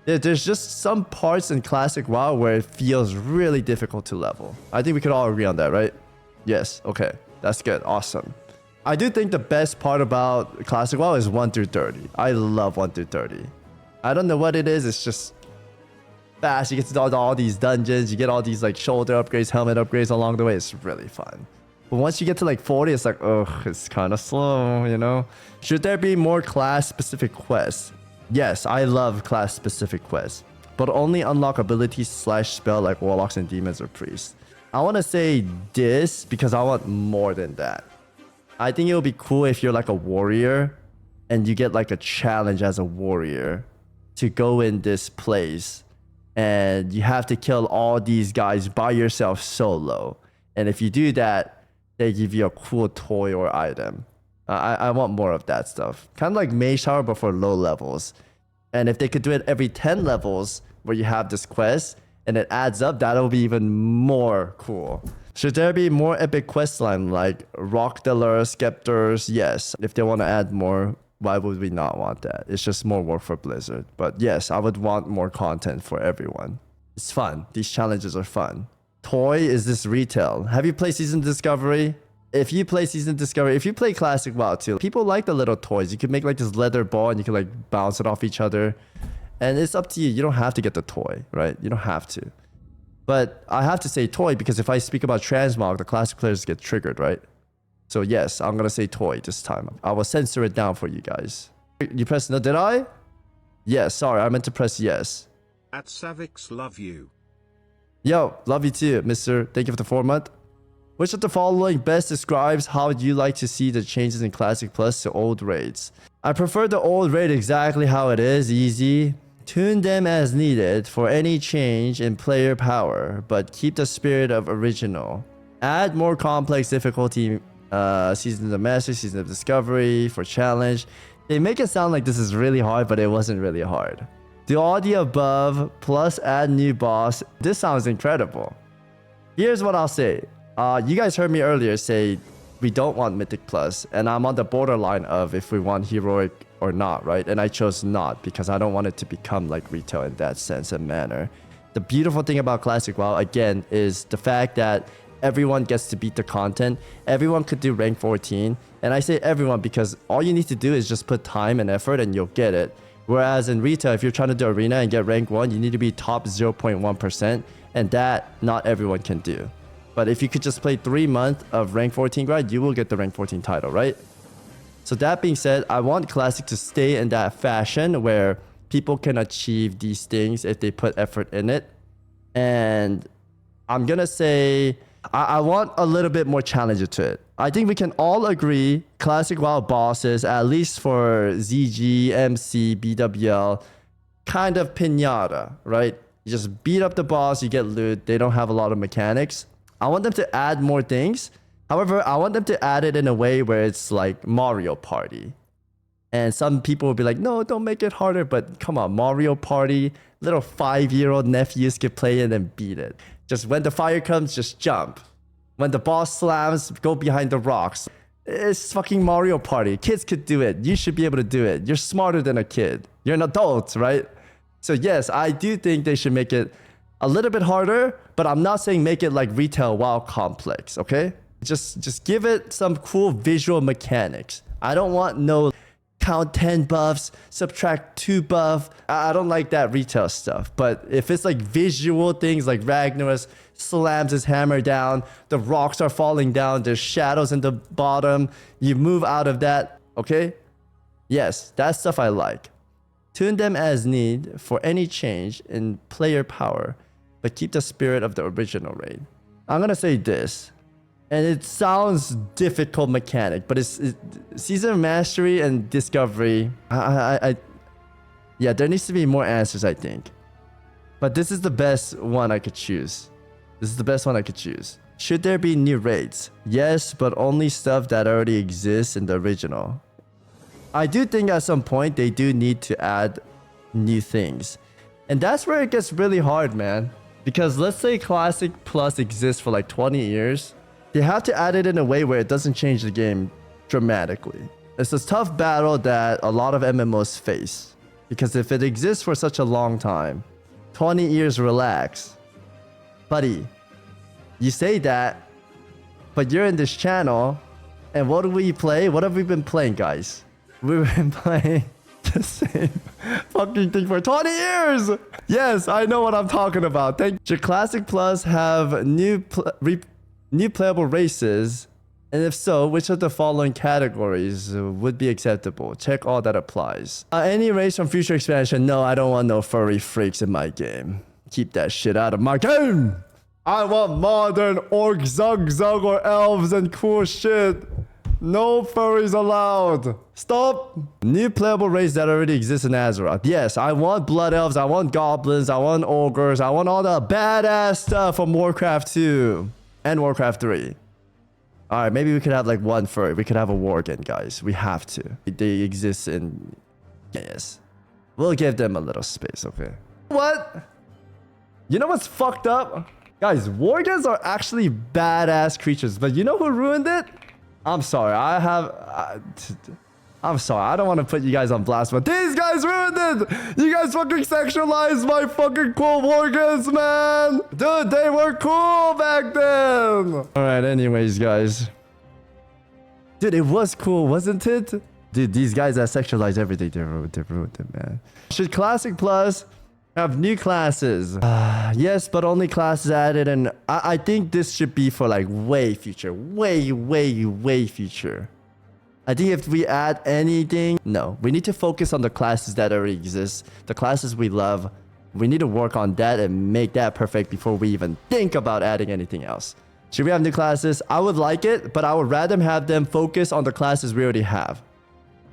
There's just some parts in Classic WoW where it feels really difficult to level. I think we could all agree on that, right? Yes, okay. That's good. Awesome. I do think the best part about Classic WoW is 1 through 30. I love 1 through 30. I don't know what it is. It's just fast. You get to do all these dungeons. You get all these like shoulder upgrades, helmet upgrades along the way. It's really fun. But once you get to like 40, it's like, ugh, it's kind of slow, you know? Should there be more class-specific quests? Yes, I love class-specific quests, but only unlock abilities / spell like warlocks and demons or priests. I want to say this because I want more than that. I think it would be cool if you're like a warrior and you get like a challenge as a warrior to go in this place and you have to kill all these guys by yourself solo. And if you do that, they give you a cool toy or item. I want more of that stuff. Kind of like Mage Tower, but for low levels. And if they could do it every 10 levels where you have this quest and it adds up, that'll be even more cool. Should there be more epic questline like Rock Dealer, Scepters? Yes. If they want to add more, why would we not want that? It's just more work for Blizzard. But yes, I would want more content for everyone. It's fun. These challenges are fun. Toy, is this retail? Have you played Season Discovery? If you play Season Discovery, if you play Classic WoW too, people like the little toys. You can make like this leather ball and you can like bounce it off each other. And it's up to you. You don't have to get the toy, right? You don't have to. But I have to say toy because if I speak about Transmog, the Classic players get triggered, right? So yes, I'm going to say toy this time. I will censor it down for you guys. You pressed no, did I? Yes, sorry, I meant to press yes. At Savix, love you. Yo, love you too, mister. Thank you for the 4-month. Which of the following best describes how you like to see the changes in Classic Plus to old raids? I prefer the old raid exactly how it is, easy. Tune them as needed for any change in player power, but keep the spirit of original. Add more complex difficulty, Season of Master, Season of Discovery for challenge. They make it sound like this is really hard, but it wasn't really hard. Do all the above, plus add new boss. This sounds incredible. Here's what I'll say. You guys heard me earlier say we don't want Mythic Plus, and I'm on the borderline of if we want Heroic or not, right? And I chose not because I don't want it to become like retail in that sense and manner. The beautiful thing about Classic WoW, again, is the fact that everyone gets to beat the content. Everyone could do rank 14. And I say everyone because all you need to do is just put time and effort and you'll get it. Whereas in retail, if you're trying to do arena and get rank 1, you need to be top 0.1%. And that not everyone can do. But if you could just play 3 months of rank 14 grind, you will get the rank 14 title, right? So that being said, I want Classic to stay in that fashion where people can achieve these things if they put effort in it. And I'm gonna say I want a little bit more challenge to it. I think we can all agree Classic WoW bosses, at least for ZG, MC, BWL, kind of pinata, right? You just beat up the boss, you get loot. They don't have a lot of mechanics. I want them to add more things. However, I want them to add it in a way where it's like Mario Party. And some people will be like, no, don't make it harder. But come on, Mario Party, little 5-year-old nephews can play it and beat it. Just when the fire comes, just jump. When the boss slams, go behind the rocks. It's fucking Mario Party. Kids could do it. You should be able to do it. You're smarter than a kid. You're an adult, right? So yes, I do think they should make it a little bit harder, but I'm not saying make it like retail WoW complex, okay? Just give it some cool visual mechanics. I don't want no count 10 buffs, subtract 2 buff. I don't like that retail stuff. But if it's like visual things like Ragnaros slams his hammer down, the rocks are falling down, there's shadows in the bottom, you move out of that, okay? Yes, that stuff I like. Tune them as need for any change in player power, but keep the spirit of the original raid. I'm gonna say this. And it sounds difficult mechanic, but it's season of mastery and discovery. Yeah, there needs to be more answers, I think. But this is the best one I could choose. This is the best one I could choose. Should there be new raids? Yes, but only stuff that already exists in the original. I do think at some point they do need to add new things. And that's where it gets really hard, man. Because let's say Classic Plus exists for like 20 years. They have to add it in a way where it doesn't change the game dramatically. It's a tough battle that a lot of MMOs face. Because if it exists for such a long time, 20 years relax. Buddy, you say that, but you're in this channel, and what do we play? What have we been playing, guys? We've been playing the same fucking thing for 20 years! Yes, I know what I'm talking about. Should Classic Plus have new playable races, and if so, which of the following categories would be acceptable? Check all that applies. Any race from future expansion? No, I don't want no furry freaks in my game. Keep that shit out of my game. I want modern orc zug or elves and cool shit. No furries allowed. Stop. New playable race that already exists in Azeroth. Yes, I want blood elves, I want goblins, I want ogres, I want all the badass stuff from Warcraft 2. And Warcraft 3. Alright, maybe we could have like one furry. We could have a worgen, guys. We have to. They exist in... Yes. We'll give them a little space, okay? What? You know what's fucked up? Guys, worgens are actually badass creatures. But you know who ruined it? I'm sorry. I'm sorry. I don't want to put you guys on blast, but these guys ruined it! You guys fucking sexualized my fucking cool worgens, man! Dude, they were cool back then! Alright, anyways, guys. Dude, it was cool, wasn't it? Dude, these guys that sexualize everything, they ruined it, man. Should Classic Plus have new classes? Yes, but only classes added, and I think this should be for like way future. Way future. I think if we add anything, no. We need to focus on the classes that already exist. The classes we love. We need to work on that and make that perfect before we even think about adding anything else. Should we have new classes? I would like it, but I would rather have them focus on the classes we already have.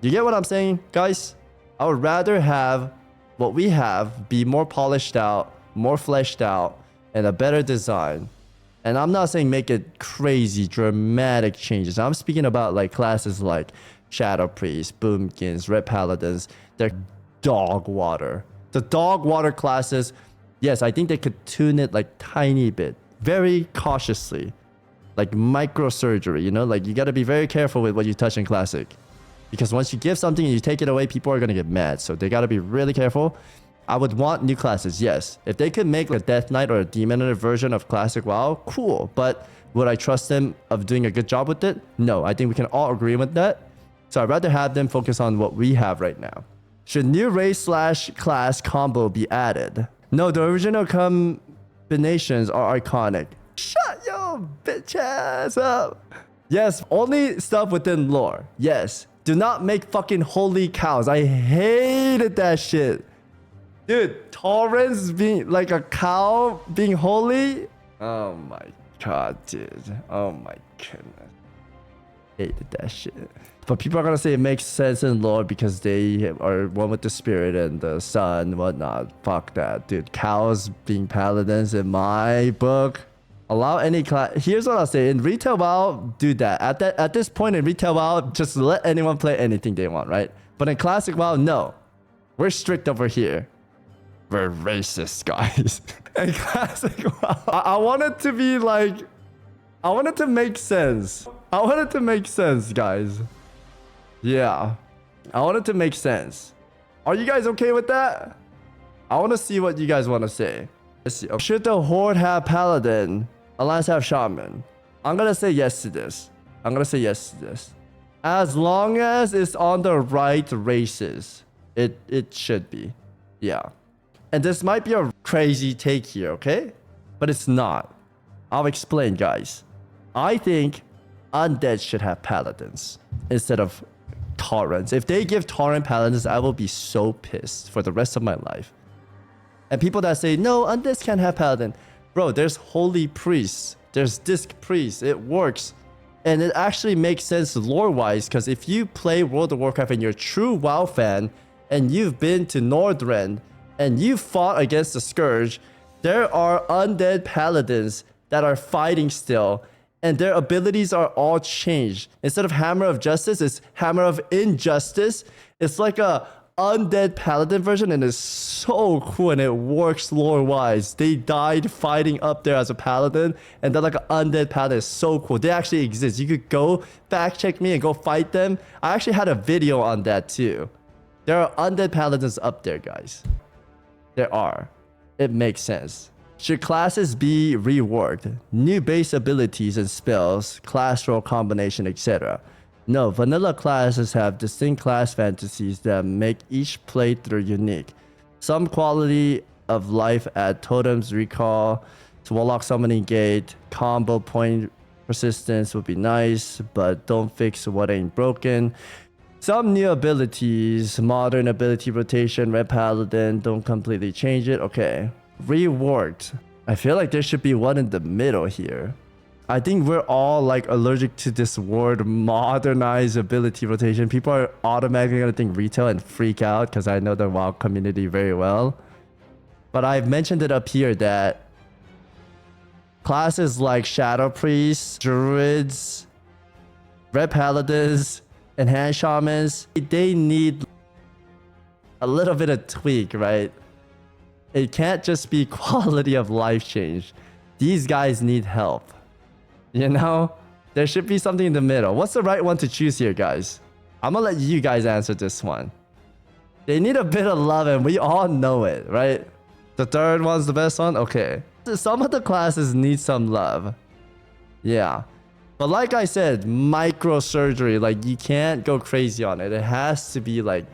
You get what I'm saying, guys? I would rather have what we have be more polished out, more fleshed out, and a better design. And I'm not saying make it crazy, dramatic changes. I'm speaking about like classes like Shadow Priest, Boomkins, Red Paladins. They're dog water. The dog water classes, yes, I think they could tune it like tiny bit. Very cautiously. Like microsurgery, you know? Like you gotta be very careful with what you touch in Classic. Because once you give something and you take it away, people are gonna get mad. So they gotta be really careful. I would want new classes, yes. If they could make a Death Knight or a Demon Hunter version of Classic WoW, cool. But would I trust them of doing a good job with it? No, I think we can all agree with that. So I'd rather have them focus on what we have right now. Should new race/class combo be added? No, the original combinations are iconic. Shut your bitch ass up. Yes, only stuff within lore. Yes. Do not make fucking holy cows. I hated that shit. Dude, Torrens being like a cow being holy? Oh my god, dude. Oh my goodness. Hated that shit. But people are gonna say it makes sense in lore because they are one with the spirit and the sun, whatnot. Fuck that, dude. Cows being paladins in my book. Allow any class. Here's what I'll say. In retail WoW, do that. At this point in retail WoW, just let anyone play anything they want, right? But in classic WoW, no. We're strict over here. We're racist, guys. In classic WoW, I want it to be like, I want it to make sense. I want it to make sense, guys. Yeah. I want it to make sense. Are you guys okay with that? I want to see what you guys want to say. Let's see. Should the Horde have Paladin? Alliance have Shaman? I'm going to say yes to this. I'm going to say yes to this. As long as it's on the right races. It should be. Yeah. And this might be a crazy take here, okay? But it's not. I'll explain, guys. I think Undead should have Paladins instead of Taurens. If they give Tauren Paladins, I will be so pissed for the rest of my life. And people that say, no, Undeads can't have Paladin. Bro, there's Holy Priests. There's Disc Priests. It works. And it actually makes sense lore-wise, because if you play World of Warcraft and you're a true WoW fan, and you've been to Northrend, and you fought against the Scourge, there are Undead Paladins that are fighting still, and their abilities are all changed. Instead of Hammer of Justice, it's Hammer of Injustice. It's like a Undead Paladin version, and it's so cool, and it works lore-wise. They died fighting up there as a Paladin, and they're like an Undead Paladin. It's so cool. They actually exist. You could go fact check me and go fight them. I actually had a video on that too. There are Undead Paladins up there, guys. There are. It makes sense. Should classes be reworked? New base abilities and spells, class role combination, etc. No, vanilla classes have distinct class fantasies that make each playthrough unique. Some quality of life add totems, recall, Warlock summoning gate, combo point persistence would be nice, but don't fix what ain't broken. Some new abilities, modern ability rotation, red paladin, don't completely change it. Okay. Reworked. I feel like there should be one in the middle here. I think we're all like allergic to this word modernize ability rotation. People are automatically gonna think retail and freak out because I know the WoW community very well. But I've mentioned it up here that classes like Shadow Priests, Druids, Red Paladins, Enhanced Shamans, they need a little bit of tweak, right? It can't just be quality of life change. These guys need help. You know? There should be something in the middle. What's the right one to choose here, guys? I'm gonna let you guys answer this one. They need a bit of love, and we all know it, right? The third one's the best one? Okay. Some of the classes need some love. Yeah. But like I said, microsurgery, like you can't go crazy on it. It has to be like,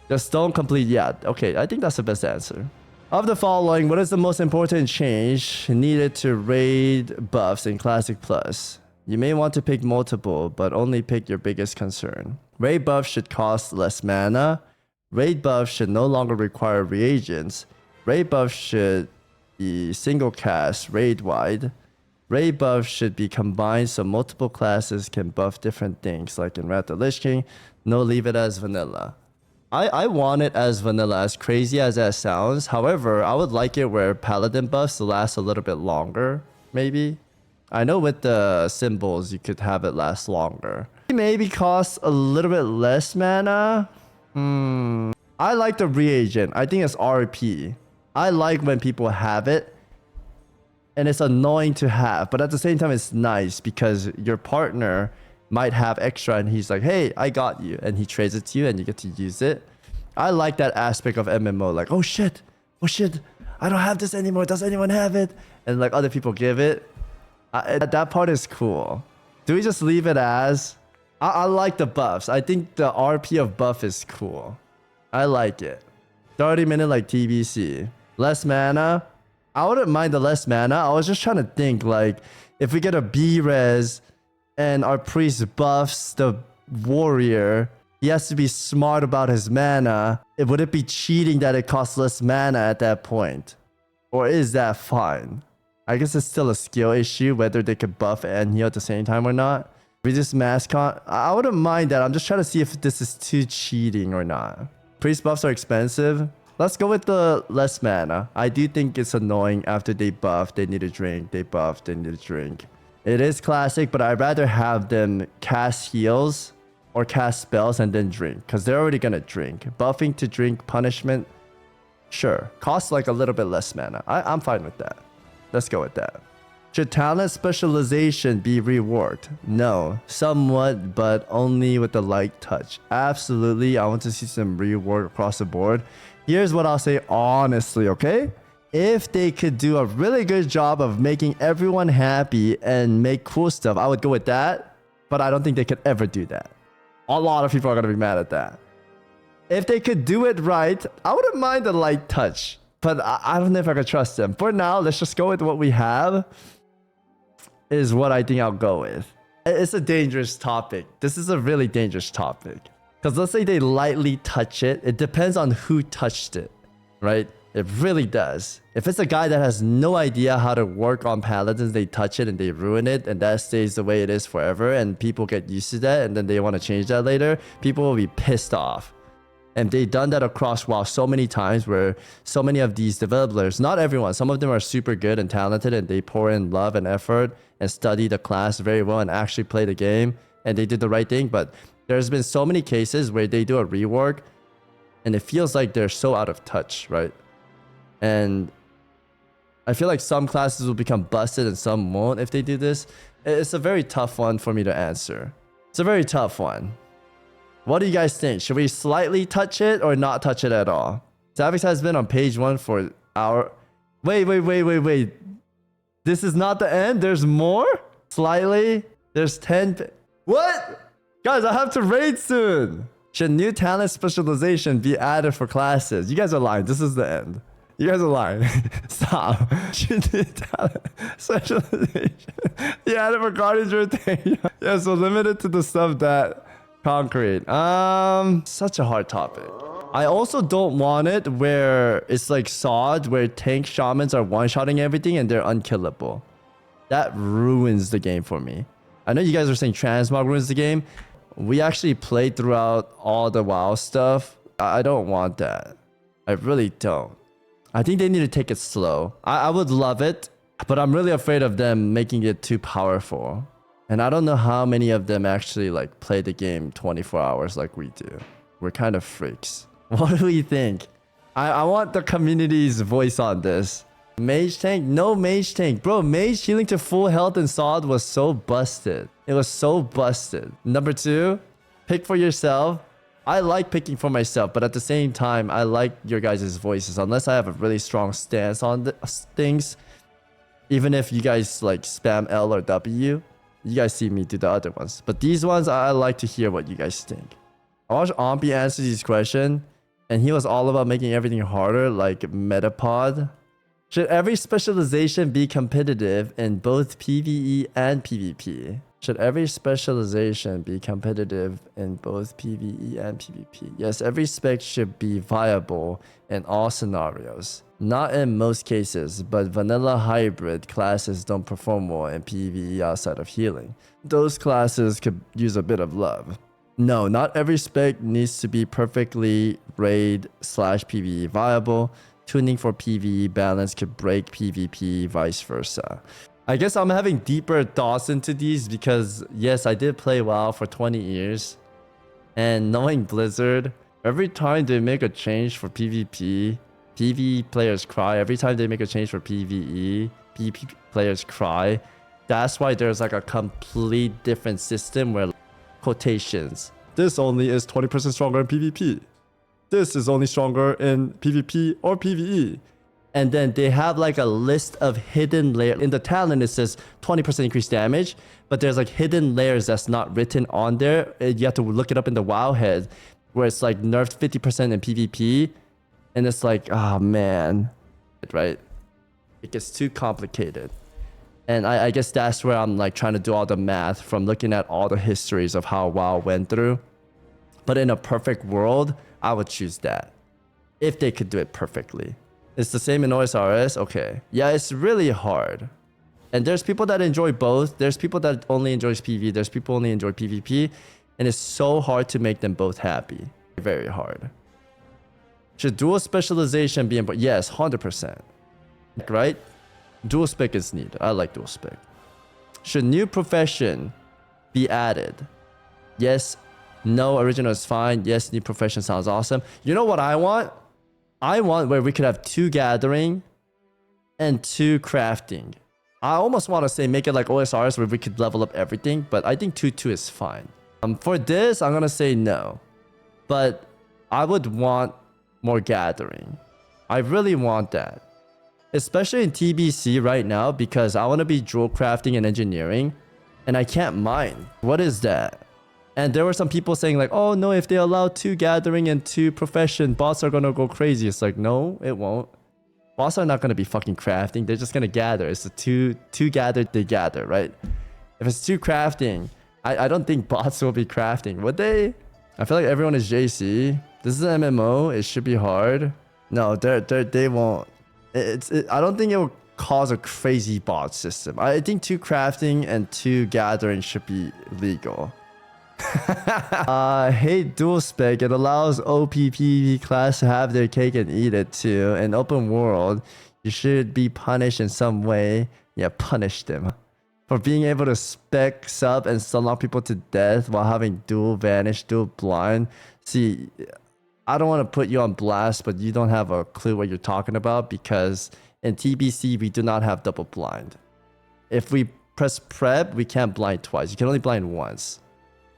just don't complete. Yeah, okay, I think that's the best answer. Of the following, what is the most important change needed to raid buffs in Classic Plus? You may want to pick multiple, but only pick your biggest concern. Raid buffs should cost less mana. Raid buffs should no longer require reagents. Raid buffs should be single cast raid-wide. Raid buffs should be combined so multiple classes can buff different things, like in Wrath of the Lich King. No, leave it as vanilla. I want it as vanilla, as crazy as that sounds. However, I would like it where paladin buffs last a little bit longer, maybe. I know with the symbols, you could have it last longer. Maybe cost a little bit less mana. I like the reagent. I think it's RP. I like when people have it. And it's annoying to have, but at the same time, it's nice because your partner might have extra and he's like, hey, I got you. And he trades it to you and you get to use it. I like that aspect of MMO. Like, oh shit, I don't have this anymore. Does anyone have it? And like other people give it. That part is cool. Do we just leave it as? I like the buffs. I think the RP of buff is cool. I like it. 30-minute like TBC. Less mana. I wouldn't mind the less mana. I was just trying to think like if we get a B-res and our priest buffs the warrior, He has to be smart about his mana. Would it be cheating that it costs less mana at that point? Or is that fine? I guess it's still a skill issue whether they could buff and heal at the same time or not. Regis Mascot, I wouldn't mind that. I'm just trying to see if this is too cheating or not. Priest buffs are expensive. Let's go with the less mana. I do think it's annoying after they buff, they need a drink. They buff, they need a drink. It is classic, but I'd rather have them cast heals or cast spells and then drink, because they're already gonna drink. Buffing to drink punishment, sure. Costs like a little bit less mana. I'm fine with that. Let's go with that. Should talent specialization be reworked? No, somewhat, but only with the light touch. Absolutely, I want to see some rework across the board. Here's what I'll say honestly, okay? If they could do a really good job of making everyone happy and make cool stuff, I would go with that. But I don't think they could ever do that. A lot of people are going to be mad at that. If they could do it right, I wouldn't mind the light touch. But I don't know if I could trust them. For now, let's just go with what we have. Is what I think I'll go with. It's a dangerous topic. This is a really dangerous topic. Because let's say they lightly touch it. It depends on who touched it, right? It really does. If it's a guy that has no idea how to work on paladins, they touch it and they ruin it, and that stays the way it is forever, and people get used to that, and then they want to change that later, people will be pissed off. And they've done that across WoW so many times where so many of these developers, not everyone, some of them are super good and talented and they pour in love and effort and study the class very well and actually play the game and they did the right thing. But there's been so many cases where they do a rework and it feels like they're so out of touch, right? And I feel like some classes will become busted and some won't if they do this. It's a very tough one for me to answer. It's a very tough one. What do you guys think? Should we slightly touch it or not touch it at all? Savix has been on page 1 for our... Wait. This is not the end? There's more? Slightly? There's 10... What? Guys, I have to raid soon. Should new talent specialization be added for classes? You guys are lying. This is the end. You guys are lying. Stop. Should new talent specialization be added for Guardians rotation? Yeah, so limited to the stuff that... Concrete. Such a hard topic. I also don't want it where it's like SOD, where tank shamans are one-shotting everything and they're unkillable. That ruins the game for me. I know you guys are saying Transmog ruins the game. We actually played throughout all the WoW stuff. I don't want that. I really don't. I think they need to take it slow. I would love it, but I'm really afraid of them making it too powerful. And I don't know how many of them actually like play the game 24 hours like we do. We're kind of freaks. What do we think? I want the community's voice on this. Mage tank? No mage tank. Bro, mage healing to full health in SOD was so busted. It was so busted. Number 2, pick for yourself. I like picking for myself, but at the same time, I like your guys' voices. Unless I have a really strong stance on things. Even if you guys like spam L or W. You guys see me do the other ones. But these ones, I like to hear what you guys think. I watched Ompi answer this question, and he was all about making everything harder, like Metapod. Should every specialization be competitive in both PvE and PvP? Should every specialization be competitive in both PvE and PvP? Yes, every spec should be viable in all scenarios. Not in most cases, but vanilla hybrid classes don't perform well in PvE outside of healing. Those classes could use a bit of love. No, not every spec needs to be perfectly raid/PvE viable. Tuning for PvE balance could break PvP, vice versa. I guess I'm having deeper thoughts into these because, yes, I did play WoW for 20 years. And knowing Blizzard, every time they make a change for PvP, PvE players cry. Every time they make a change for PvE, PvP players cry. That's why there's like a complete different system where quotations. This only is 20% stronger in PvP. This is only stronger in PvP or PvE. And then they have like a list of hidden layers. In the talent, it says 20% increased damage, but there's like hidden layers that's not written on there. You have to look it up in the WoW head, where it's like nerfed 50% in PvP. And it's like, oh man, right? It gets too complicated. And I guess that's where I'm like trying to do all the math from looking at all the histories of how WoW went through. But in a perfect world, I would choose that. If they could do it perfectly. It's the same in OSRS? Okay. Yeah, it's really hard. And there's people that enjoy both. There's people that only enjoys PV. There's people only enjoy PvP. And it's so hard to make them both happy. Very hard. Should dual specialization be important? Yes, 100%. Right? Dual spec is needed. I like dual spec. Should new profession be added? Yes. No, original is fine. Yes, new profession sounds awesome. You know what I want? I want where we could have 2 gathering and 2 crafting. I almost want to say make it like OSRs where we could level up everything, but I think 2-2 is fine. For this, I'm going to say no. But I would want more gathering. I really want that. Especially in TBC right now because I want to be dual crafting and engineering and I can't mine. What is that? And there were some people saying like, oh no, if they allow 2 gathering and 2 profession, bots are going to go crazy. It's like, no, it won't. Bots are not going to be fucking crafting. They're just going to gather. It's the two gather, they gather, right? If it's 2 crafting, I don't think bots will be crafting. Would they? I feel like everyone is JC. This is an MMO. It should be hard. No, they won't. I don't think it will cause a crazy bot system. I think 2 crafting and 2 gathering should be legal. I hate dual spec. It allows OPPV class to have their cake and eat it too. In open world, you should be punished in some way. Yeah, punish them. For being able to spec sub and stun lock people to death while having dual vanish, dual blind. See, I don't want to put you on blast, but you don't have a clue what you're talking about because in TBC, we do not have double blind. If we press prep, we can't blind twice. You can only blind once.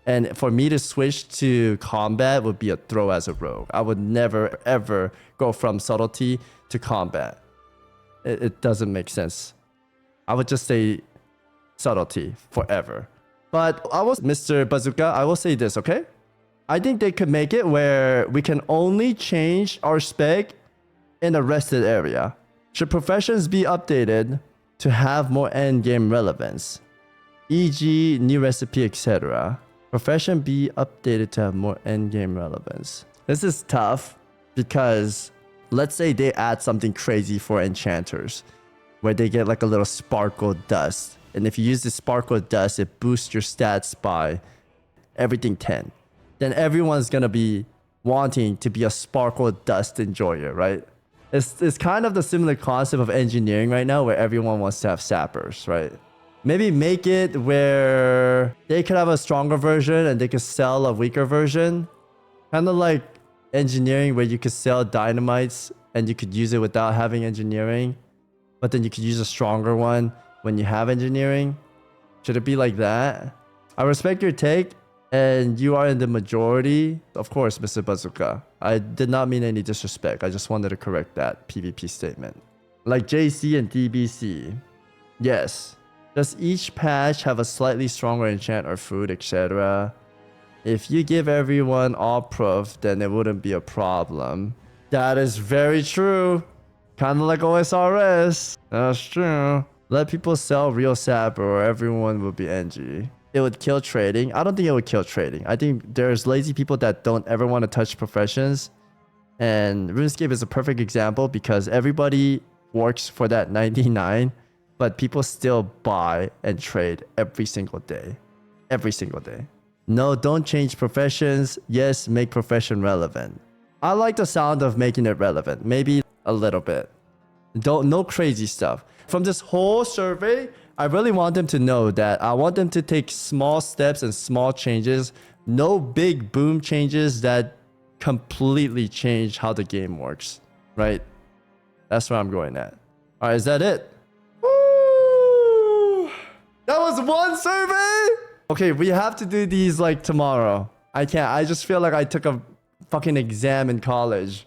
And for me to switch to combat would be a throw as a rogue. I would never, ever go from subtlety to combat. It doesn't make sense. I would just say subtlety forever. But Mr. Bazooka, I will say this, okay? I think they could make it where we can only change our spec in a rested area. Should professions be updated to have more endgame relevance? E.g., new recipe, etc. Profession be updated to have more endgame relevance. This is tough because let's say they add something crazy for enchanters where they get like a little sparkle dust. And if you use the sparkle dust, it boosts your stats by everything 10. Then everyone's going to be wanting to be a sparkle dust enjoyer, right? It's kind of the similar concept of engineering right now where everyone wants to have sappers, right? Maybe make it where they could have a stronger version and they could sell a weaker version. Kind of like engineering where you could sell dynamites and you could use it without having engineering. But then you could use a stronger one when you have engineering. Should it be like that? I respect your take and you are in the majority. Of course, Mr. Bazooka. I did not mean any disrespect. I just wanted to correct that PvP statement. Like JC and DBC. Yes. Does each patch have a slightly stronger enchant or food, etc.? If you give everyone all proof, then it wouldn't be a problem. That is very true. Kind of like OSRS. That's true. Let people sell real sap or everyone will be NG. It would kill trading. I don't think it would kill trading. I think there's lazy people that don't ever want to touch professions. And RuneScape is a perfect example because everybody works for that 99. But people still buy and trade every single day. Every single day. No, don't change professions. Yes, make profession relevant. I like the sound of making it relevant. Maybe a little bit. No crazy stuff. From this whole survey, I really want them to know that I want them to take small steps and small changes. No big boom changes that completely change how the game works. Right? That's where I'm going at. All right, is that it? That was one survey? Okay, we have to do these like tomorrow. I can't. I just feel like I took a fucking exam in college.